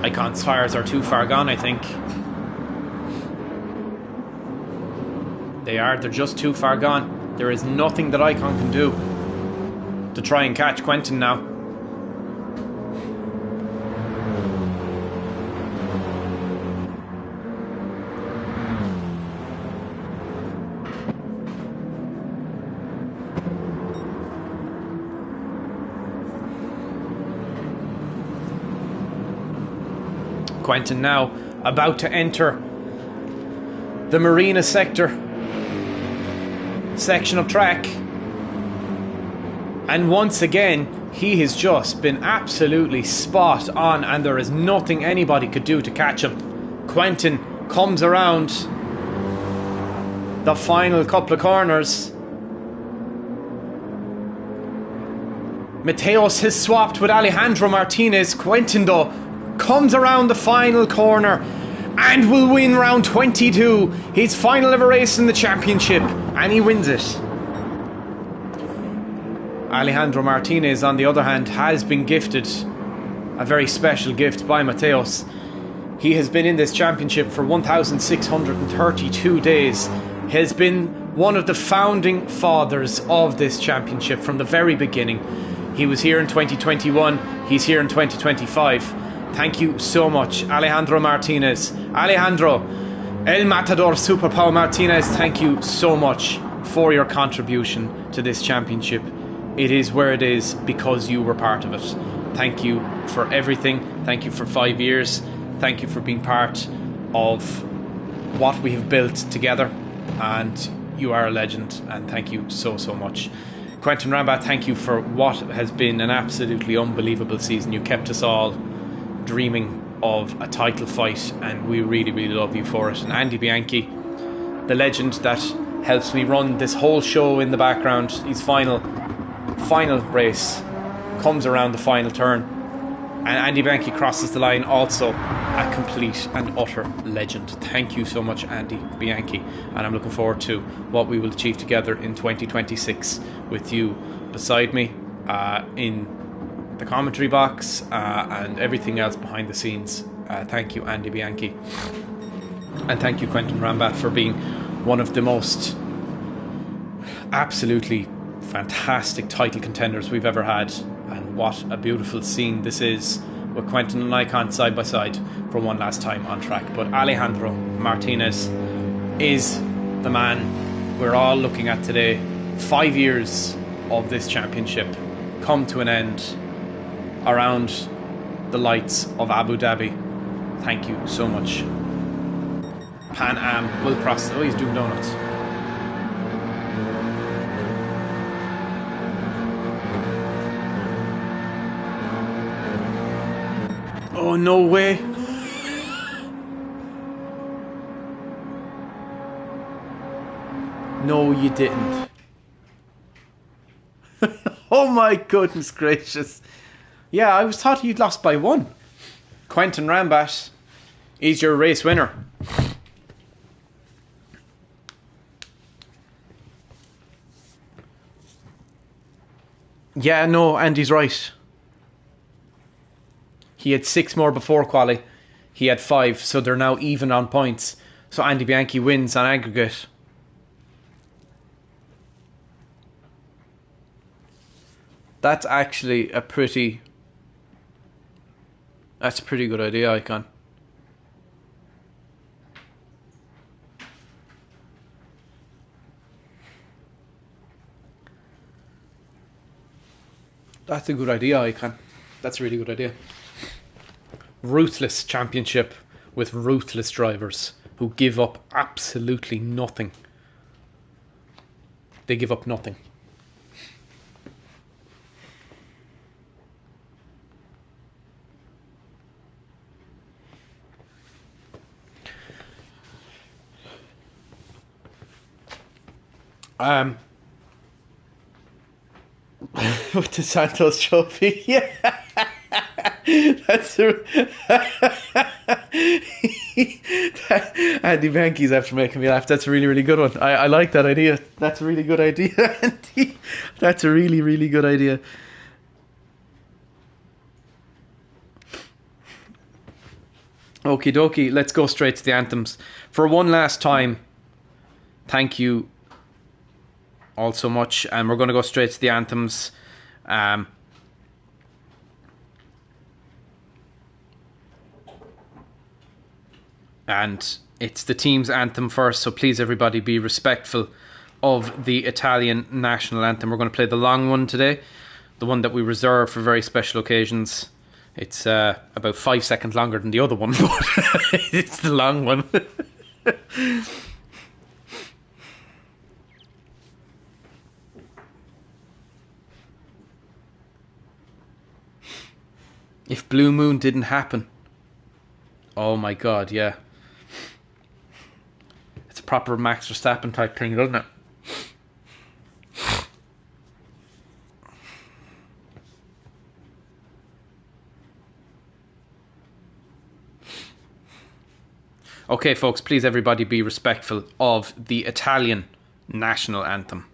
Icon's tyres are too far gone, I think. They're just too far gone. There is nothing that Icon can do to try and catch Quentin now. Quentin now about to enter the Marina section of track, and once again he has just been absolutely spot on, and there is nothing anybody could do to catch him. Quentin comes around the final couple of corners. Mateos has swapped with Alejandro Martinez. Quentin though comes around the final corner and will win round 22, his final ever race in the championship, and he wins it. Alejandro Martinez, on the other hand, has been gifted a very special gift by Mateos. He has been in this championship for 1,632 days. He has been one of the founding fathers of this championship from the very beginning. He was here in 2021, he's here in 2025. Thank you so much, Alejandro Martinez. Alejandro, El Matador Superpower Martinez, thank you so much for your contribution to this championship. It is where it is because you were part of it. Thank you for everything. Thank you for 5 years. Thank you for being part of what we have built together. And you are a legend. And thank you so, so much. Quentin Rambat, thank you for what has been an absolutely unbelievable season. You kept us all dreaming of a title fight, and we really, really love you for it. And Andy Bianchi, the legend that helps me run this whole show in the background, his final race comes around the final turn, and Andy Bianchi crosses the line, also a complete and utter legend. Thank you so much, Andy Bianchi, and I'm looking forward to what we will achieve together in 2026 with you beside me in the commentary box and everything else behind the scenes. Thank you, Andy Bianchi, and thank you, Quentin Rambat, for being one of the most absolutely fantastic title contenders we've ever had. And what a beautiful scene this is with Quentin and Icon side by side for one last time on track. But Alejandro Martinez is the man we're all looking at today. 5 years of this championship come to an end around the lights of Abu Dhabi. Thank you so much. Pan Am will cross. Oh, he's doing donuts. Oh, no way. No, you didn't. Oh my goodness gracious. Yeah, I was thought you'd lost by 1. Quentin Rambat is your race winner. Yeah, no, Andy's right. He had 6 more before quali. He had 5, so they're now even on points. So Andy Bianchi wins on aggregate. That's actually a pretty... That's a pretty good idea, Icon. That's a good idea, Icon. That's a really good idea. Ruthless championship with ruthless drivers who give up absolutely nothing. They give up nothing. With the Santos Trophy, yeah. That's Andy Bianchi's after making me laugh. That's a really, really good one. I like that idea. That's a really good idea, Andy. That's a really, really good idea. Okie dokie, let's go straight to the anthems. For one last time, thank you all so much. And we're going to go straight to the anthems. And it's the team's anthem first, so please everybody be respectful of the Italian national anthem. We're going to play the long one today, the one that we reserve for very special occasions. It's about 5 seconds longer than the other one, but it's the long one. If Blue Moon didn't happen, oh my god, yeah. It's a proper Max Verstappen type thing, doesn't it? Okay, folks, please everybody be respectful of the Italian national anthem.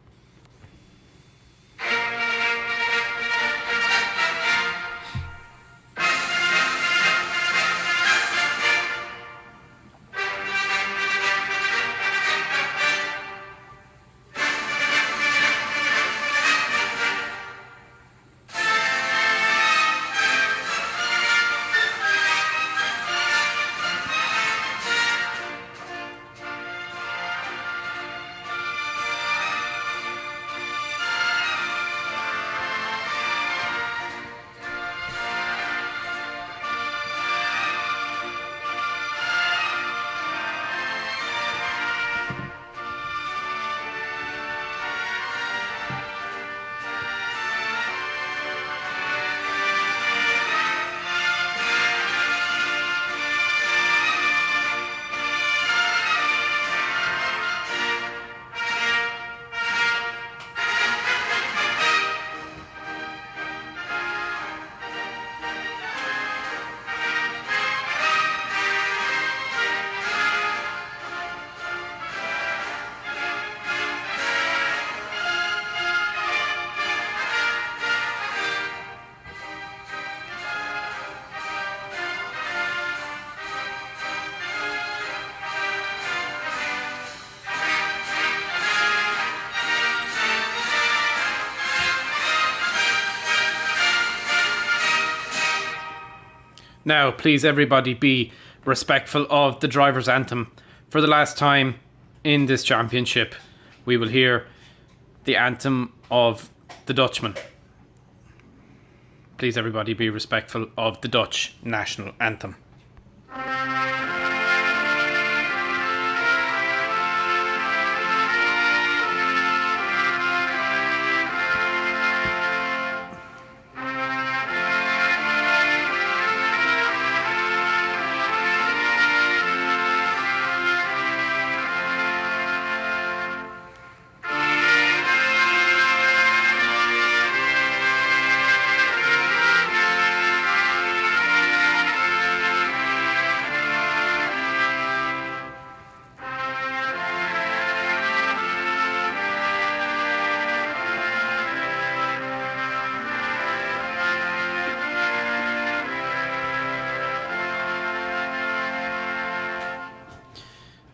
Now, please everybody be respectful of the driver's anthem. For the last time in this championship, we will hear the anthem of the Dutchman. Please everybody be respectful of the Dutch national anthem.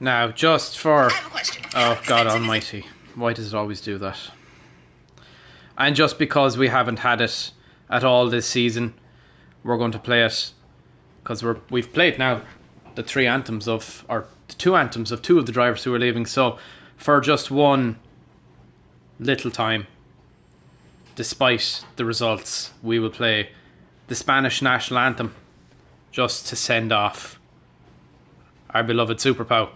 Now, just for... I have a question. Oh, God almighty. Why does it always do that? And just because we haven't had it at all this season, we're going to play it because we've played now the two anthems of two of the drivers who are leaving. So, for just one little time, despite the results, we will play the Spanish national anthem just to send off our beloved Super Pau.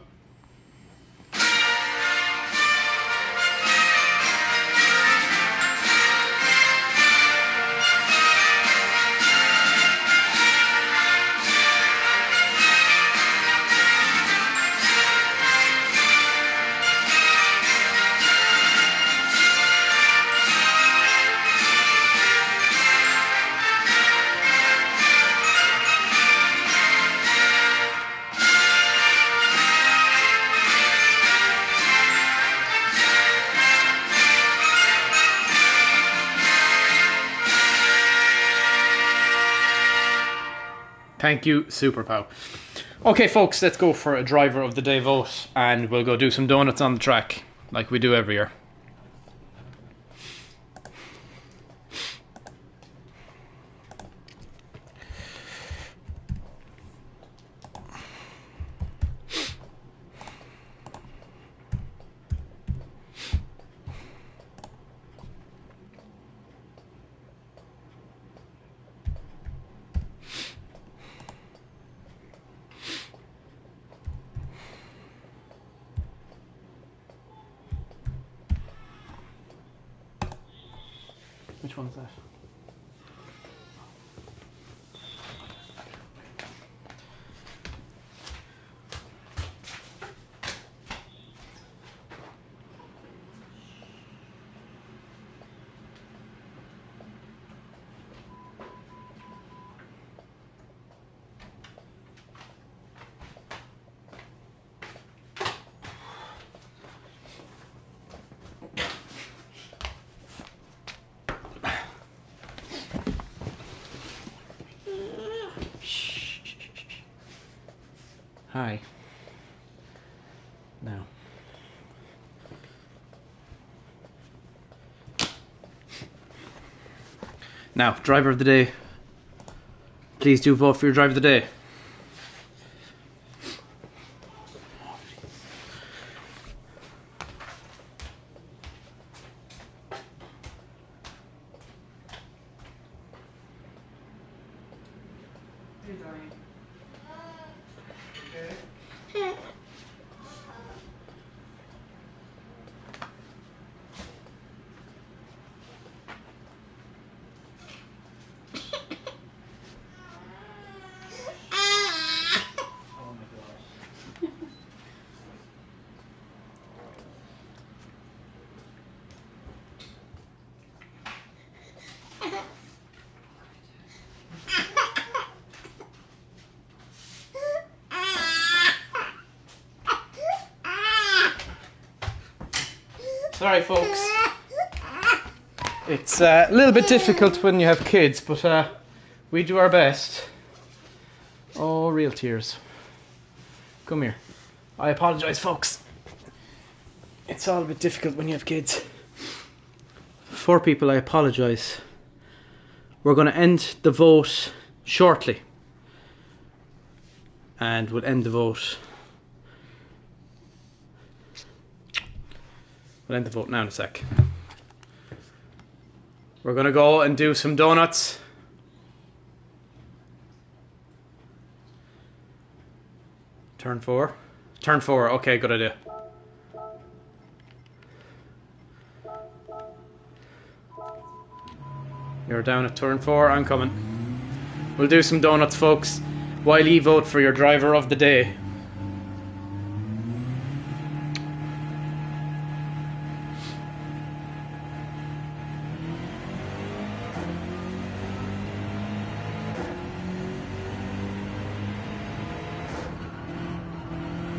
Thank you, Super Pow. Okay, folks, let's go for a driver of the day vote, and we'll go do some donuts on the track, like we do every year. Which one's that? Hi. Now. Now, driver of the day. Please do vote for your driver of the day. Sorry, folks. It's a little bit difficult when you have kids, but we do our best. Oh, real tears. Come here. I apologise, folks. It's all a bit difficult when you have kids. For people, I apologise. We're going to end the vote shortly. And we'll end the vote. We'll end the vote now in a sec. We're going to go and do some donuts. Turn 4. Turn 4. Okay, good idea. You're down at turn 4. I'm coming. We'll do some donuts, folks, while you vote for your driver of the day.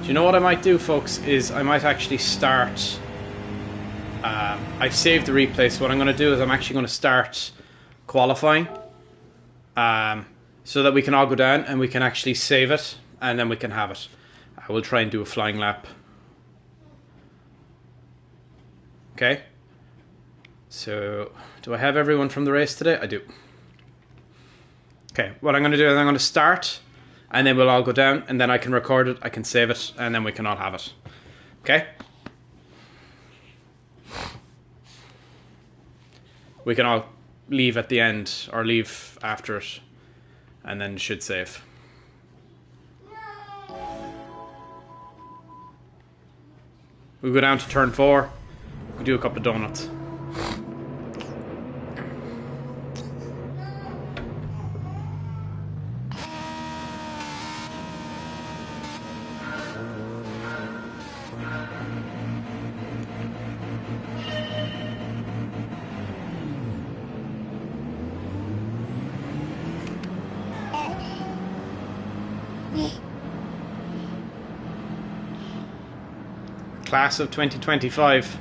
Do you know what I might do, folks, is I might actually start... I've saved the replay, so what I'm going to do is I'm actually going to start qualifying so that we can all go down and we can actually save it and then we can have it. I will try and do a flying lap. Okay. So, do I have everyone from the race today? I do. Okay, what I'm going to do is I'm going to start... and then we'll all go down, and then I can record it, I can save it, and then we can all have it. Okay? We can all leave at the end, or leave after it, and then it should save. We'll go down to turn 4, we'll do a couple of donuts. Class of 2025.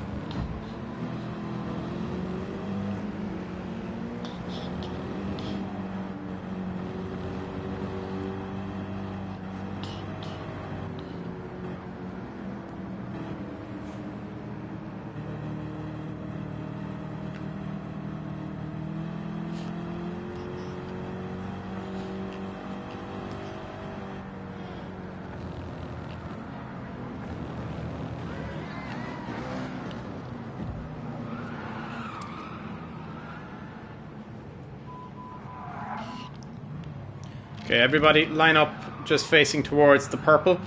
Okay, everybody line up just facing towards the purple.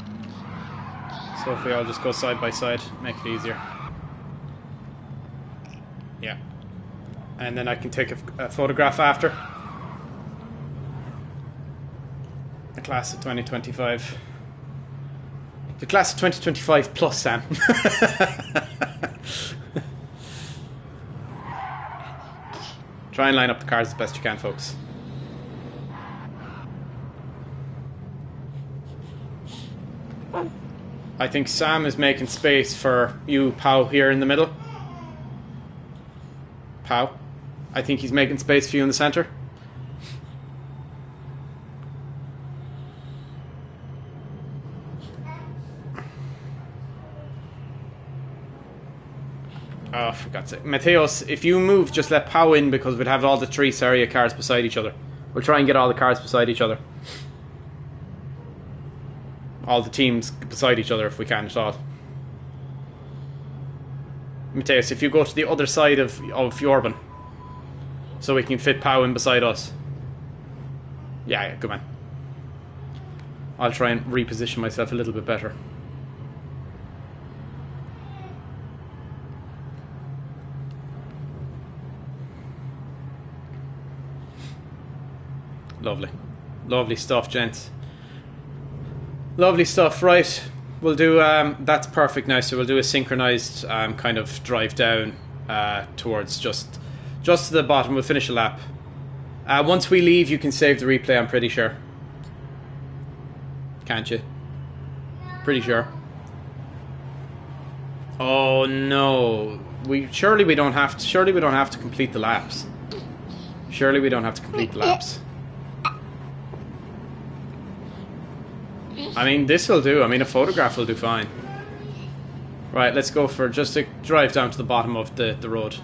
So if we all just go side by side, make it easier. Yeah. And then I can take a photograph after. The class of 2025. The class of 2025 plus Sam. Try and line up the cars as best you can, folks. I think Sam is making space for you, Pow, here in the middle. Pow. I think he's making space for you in the centre. Oh, for God's sake. Mateos, if you move, just let Pow in because we'd have all the three Seria cars beside each other. We'll try and get all the cars beside each other. All the teams beside each other if we can at all. Mateus, if you go to the other side of Fjorben, so we can fit Pow in beside us. Yeah, good man. I'll try and reposition myself a little bit better. Lovely. Lovely stuff, gents. Lovely stuff, right. We'll do, that's perfect now, so we'll do a synchronized kind of drive down towards just to the bottom. We'll finish a lap. Once we leave, you can save the replay, I'm pretty sure. Can't you? Pretty sure. Oh no. Surely we don't have to complete the laps. Surely we don't have to complete the laps. I mean, this will do. I mean, a photograph will do fine. Right, let's go for just a drive down to the bottom of the road.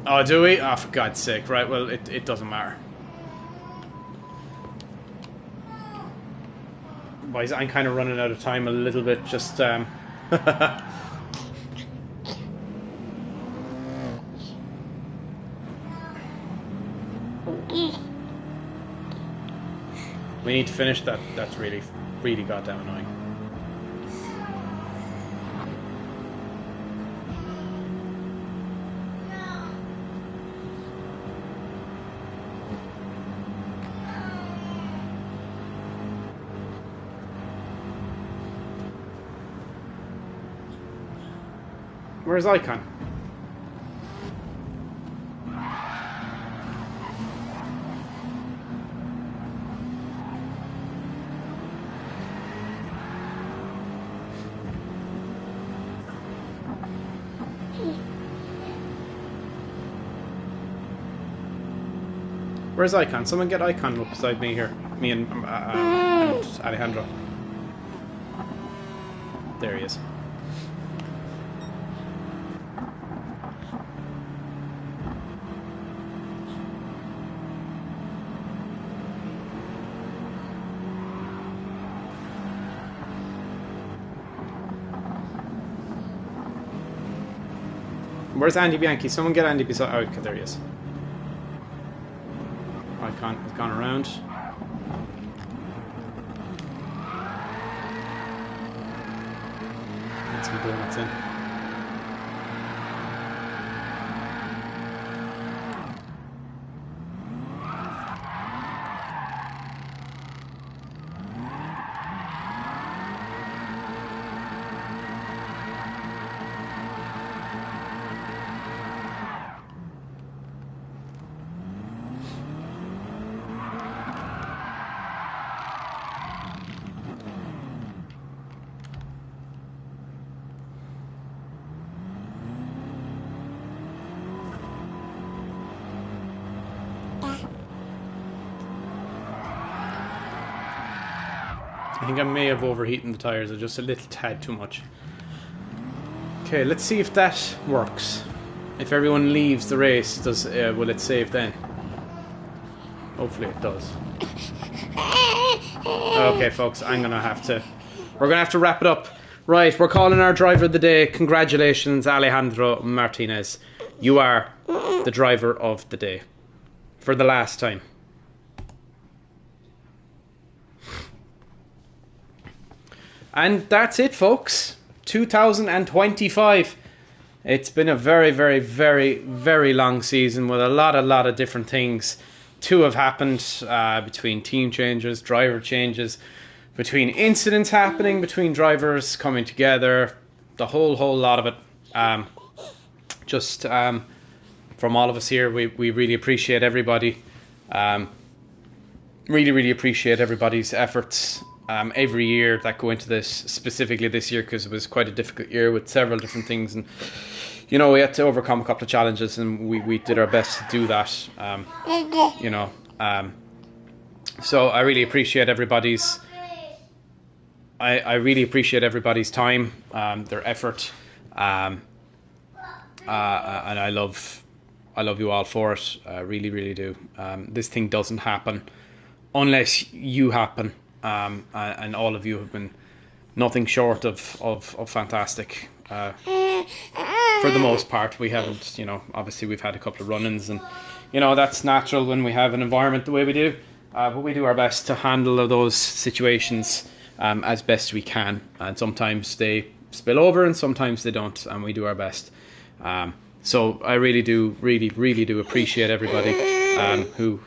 Oh, do we? Oh, for God's sake. Right, well, it doesn't matter. Boys, I'm kind of running out of time a little bit. Just, we need to finish that. That's really, really goddamn annoying. Where's Icon? Where's Icon? Someone get Icon up beside me here. Me and Alejandro. There he is. Where's Andy Bianchi? Someone get Andy beside. Oh, okay, there he is. Icon has gone around. Get some donuts in. I think I may have overheated the tyres, just a little tad too much. Okay, let's see if that works. If everyone leaves the race, will it save then? Hopefully it does. Okay, folks, we're gonna have to wrap it up. Right, we're calling our driver of the day. Congratulations, Alejandro Martinez. You are the driver of the day. For the last time. And that's it, folks. 2025. It's been a very, very, very, very long season with a lot of different things to have happened between team changes, driver changes, between incidents happening, between drivers coming together, the whole lot of it. From all of us here, we really appreciate everybody. Really appreciate everybody's efforts every year that go into this, specifically this year because it was quite a difficult year with several different things, and we had to overcome a couple of challenges, and we did our best to do that. So I really appreciate everybody's I really appreciate everybody's time, their effort, and I love you all for it. I really do. This thing doesn't happen unless you happen, and all of you have been nothing short of fantastic. For the most part, we haven't, obviously we've had a couple of run-ins, and that's natural when we have an environment the way we do, but we do our best to handle those situations as best we can, and sometimes they spill over and sometimes they don't, and we do our best. So I really do appreciate everybody who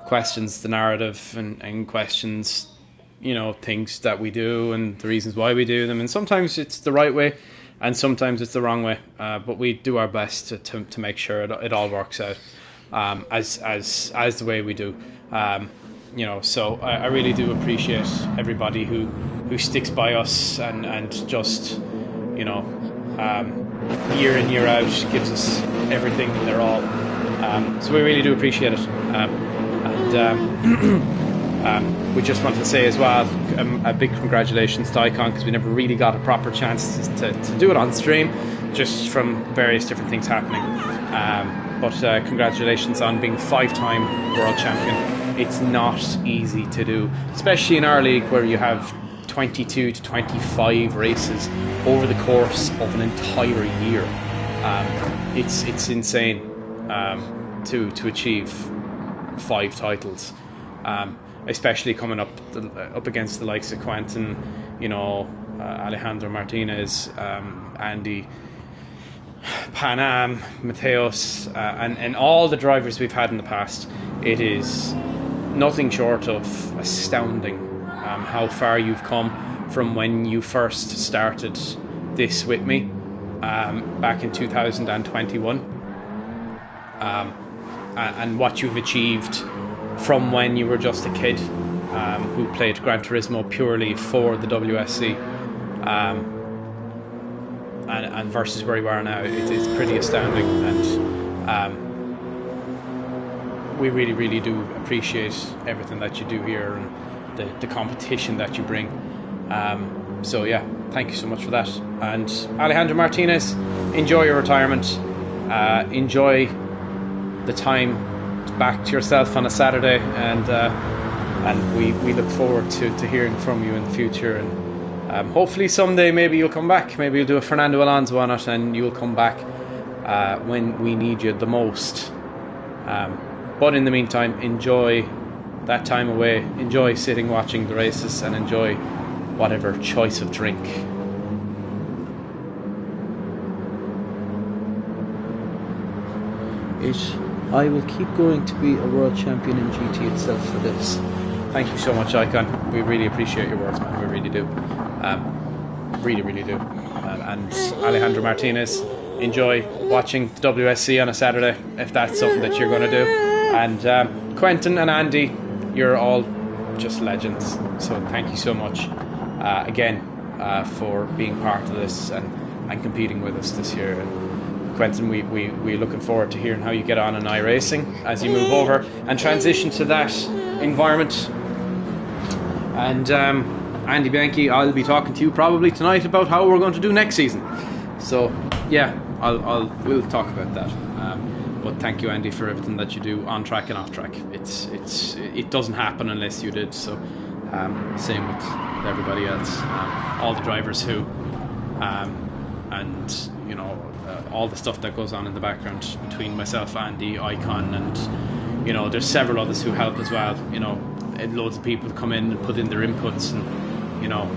questions the narrative and questions things that we do and the reasons why we do them, and sometimes it's the right way and sometimes it's the wrong way, but we do our best to make sure it all works out as the way we do. So I really do appreciate everybody who sticks by us and just year in year out gives us everything in their all. So we really do appreciate it, we just want to say as well a big congratulations to Icon, because we never really got a proper chance to do it on stream, just from various different things happening. But congratulations on being 5-time world champion. It's not easy to do, especially in our league where you have 22 to 25 races over the course of an entire year. It's insane to achieve 5 titles, especially coming up against the likes of Quentin, Alejandro Martinez, Andy, Panam, Mateos, and all the drivers we've had in the past. It is nothing short of astounding how far you've come from when you first started this with me back in 2021, and what you've achieved from when you were just a kid who played Gran Turismo purely for the WSC, and versus where you are now. It's pretty astounding, and we really do appreciate everything that you do here and the competition that you bring. So yeah, thank you so much for that. And Alejandro Martinez, enjoy your retirement, enjoy the time back to yourself on a Saturday, and we look forward to hearing from you in the future, and hopefully someday maybe you'll come back, maybe you'll do a Fernando Alonso on it and you'll come back when we need you the most. But in the meantime, enjoy that time away, enjoy sitting watching the races, and enjoy whatever choice of drink. I will keep going to be a world champion in GT itself for this. Thank you so much, Icon. We really appreciate your words, man. We really do. Really do. And Alejandro Martinez, enjoy watching the WSC on a Saturday, if that's something that you're going to do. And Quentin and Andy, you're all just legends. So thank you so much again for being part of this and competing with us this year. And Quentin, we're looking forward to hearing how you get on in iRacing as you move over and transition to that environment. And Andy Bianchi, I'll be talking to you probably tonight about how we're going to do next season. So yeah, we'll talk about that. But thank you, Andy, for everything that you do on track and off track. It doesn't happen unless you did. So same with everybody else, all the drivers who, and all the stuff that goes on in the background between myself, Andy, Icon, and there's several others who help as well. Loads of people come in and put in their inputs, and you know,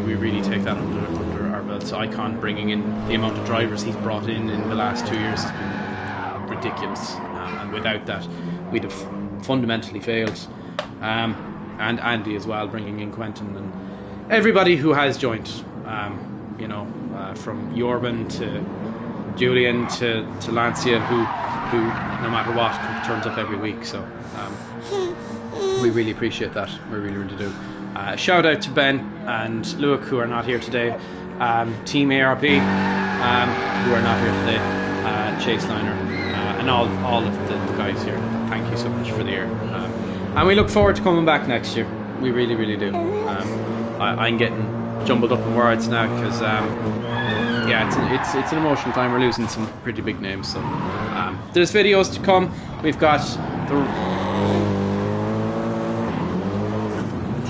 we really take that under our belts. Icon bringing in the amount of drivers he's brought in the last 2 years has been ridiculous, and without that we'd have fundamentally failed. And Andy as well, bringing in Quentin and everybody who has joined, you know, from Jorben to Julian to Lancia, who no matter what turns up every week. So we really appreciate that. We really do. Shout out to Ben and Luke, who are not here today. Team ARP, who are not here today. Chase Liner, and all of the guys here. Thank you so much for the year. And we look forward to coming back next year. We really do. I'm getting jumbled up in words now because yeah, it's an emotional time. We're losing some pretty big names. So there's videos to come. We've got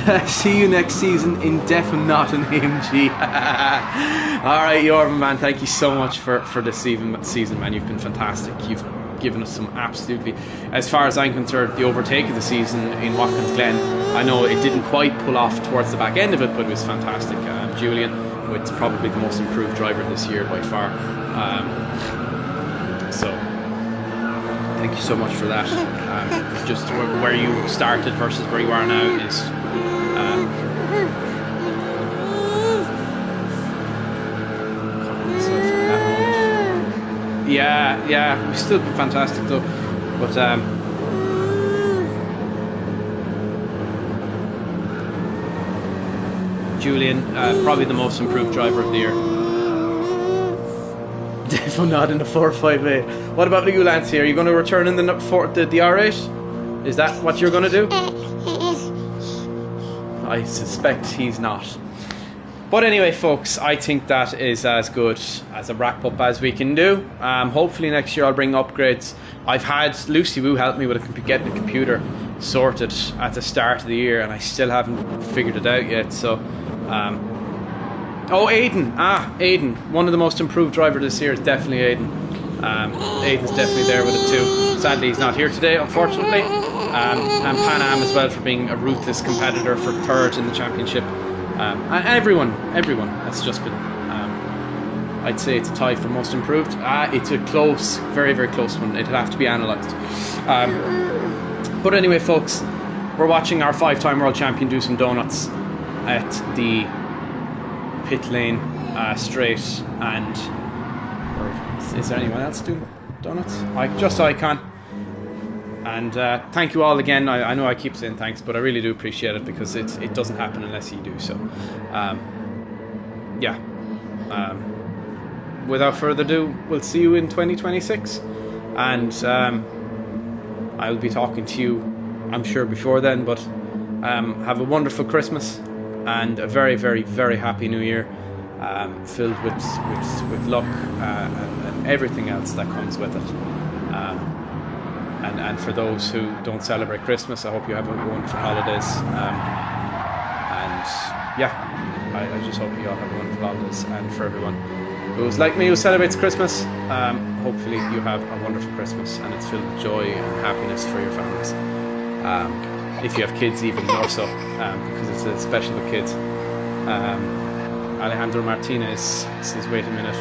the see you next season in Def and Not an AMG. Alright, Jorben, man, thank you so much for this season, man. You've been fantastic. You've given us some absolutely, as far as I'm concerned, the overtake of the season in Watkins Glen. I know it didn't quite pull off towards the back end of it, but it was fantastic. Julian, it's probably the most improved driver this year by far. So thank you so much for that. Just where you started versus where you are now is yeah, we've still been fantastic though, but Julian, probably the most improved driver of the year. Definitely not in the 458. What about you, Lance? Here, are you going to return in the R8? Is that what you're going to do? I suspect he's not. But anyway, folks, I think that is as good as a wrap up as we can do. Hopefully next year I'll bring upgrades. I've had Lucy Woo help me with getting a computer sorted at the start of the year, and I still haven't figured it out yet. So, oh, Aiden, one of the most improved drivers this year is definitely Aiden. Aiden's definitely there with it too. Sadly, he's not here today, unfortunately. And Pan Am as well for being a ruthless competitor for third in the championship. And everyone that's just been, I'd say it's a tie for most improved. It's a close, very close one. It'll have to be analysed. But anyway, folks, we're watching our 5-time world champion do some donuts at the pit lane straight. And is there anyone else doing donuts? Just Icon. And thank you all again. I know I keep saying thanks, but I really do appreciate it because it doesn't happen unless you do. So, yeah. Without further ado, we'll see you in 2026. And I'll be talking to you, I'm sure, before then. But have a wonderful Christmas and a very happy New Year, filled with luck and everything else that comes with it. And for those who don't celebrate Christmas, I hope you have wonderful holidays. And yeah, I just hope you all have wonderful holidays. And for everyone who's like me, who celebrates Christmas, hopefully you have a wonderful Christmas and it's filled with joy and happiness for your families. If you have kids, even more so, because it's especially with kids. Alejandro Martinez says, wait a minute.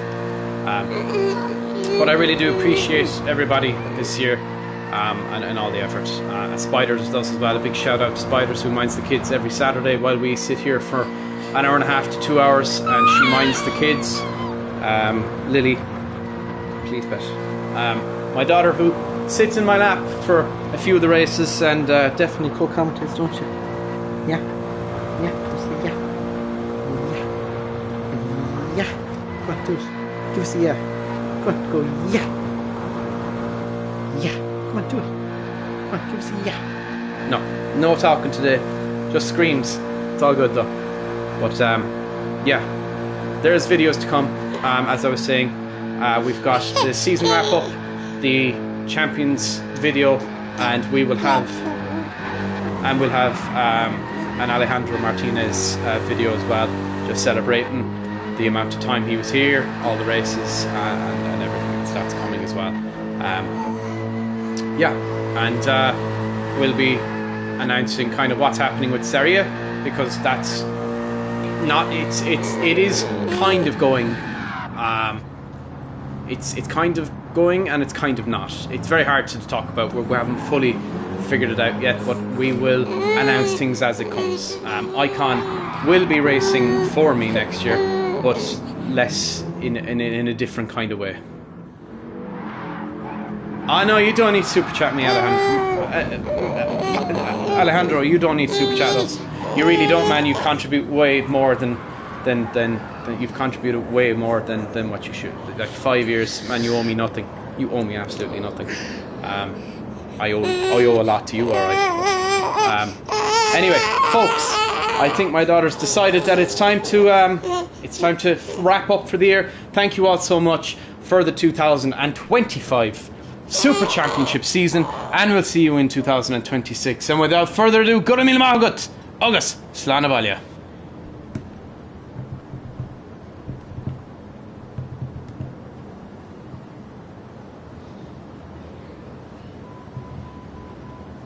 But I really do appreciate everybody this year. And all the effort. Spiders does as well. A big shout out to Spiders, who minds the kids every Saturday while we sit here for an hour and a half to 2 hours, and she minds the kids. Lily, please bet. My daughter, who sits in my lap for a few of the races, and definitely co-commentates, don't you? Yeah, just say yeah. Go on, do it. Give us a yeah. Go yeah. Come on, do it. Come on, give us a yeah. No talking today. Just screams. It's all good though. But yeah, there's videos to come. As I was saying, we've got the season wrap up, the champions video, and we'll have an Alejandro Martinez video as well, just celebrating the amount of time he was here, all the races, and everything that's coming as well. Yeah, and we'll be announcing kind of what's happening with Seria because that's not. It is kind of going. It's kind of going and it's kind of not. It's very hard to talk about. We haven't fully figured it out yet, but we will announce things as it comes. Icon will be racing for me next year, but less in a different kind of way. No, you don't need to super chat me, Alejandro. You don't need to super chat us. You really don't, man. You contribute way more than you've contributed way more than what you should. Like 5 years, man. You owe me nothing. You owe me absolutely nothing. I owe a lot to you, all right. Anyway, folks, I think my daughter's decided that it's time to wrap up for the year. Thank you all so much for the 2025 Super Championship season, and we'll see you in 2026. And without further ado, go to Milmagot, August, Slana Valia.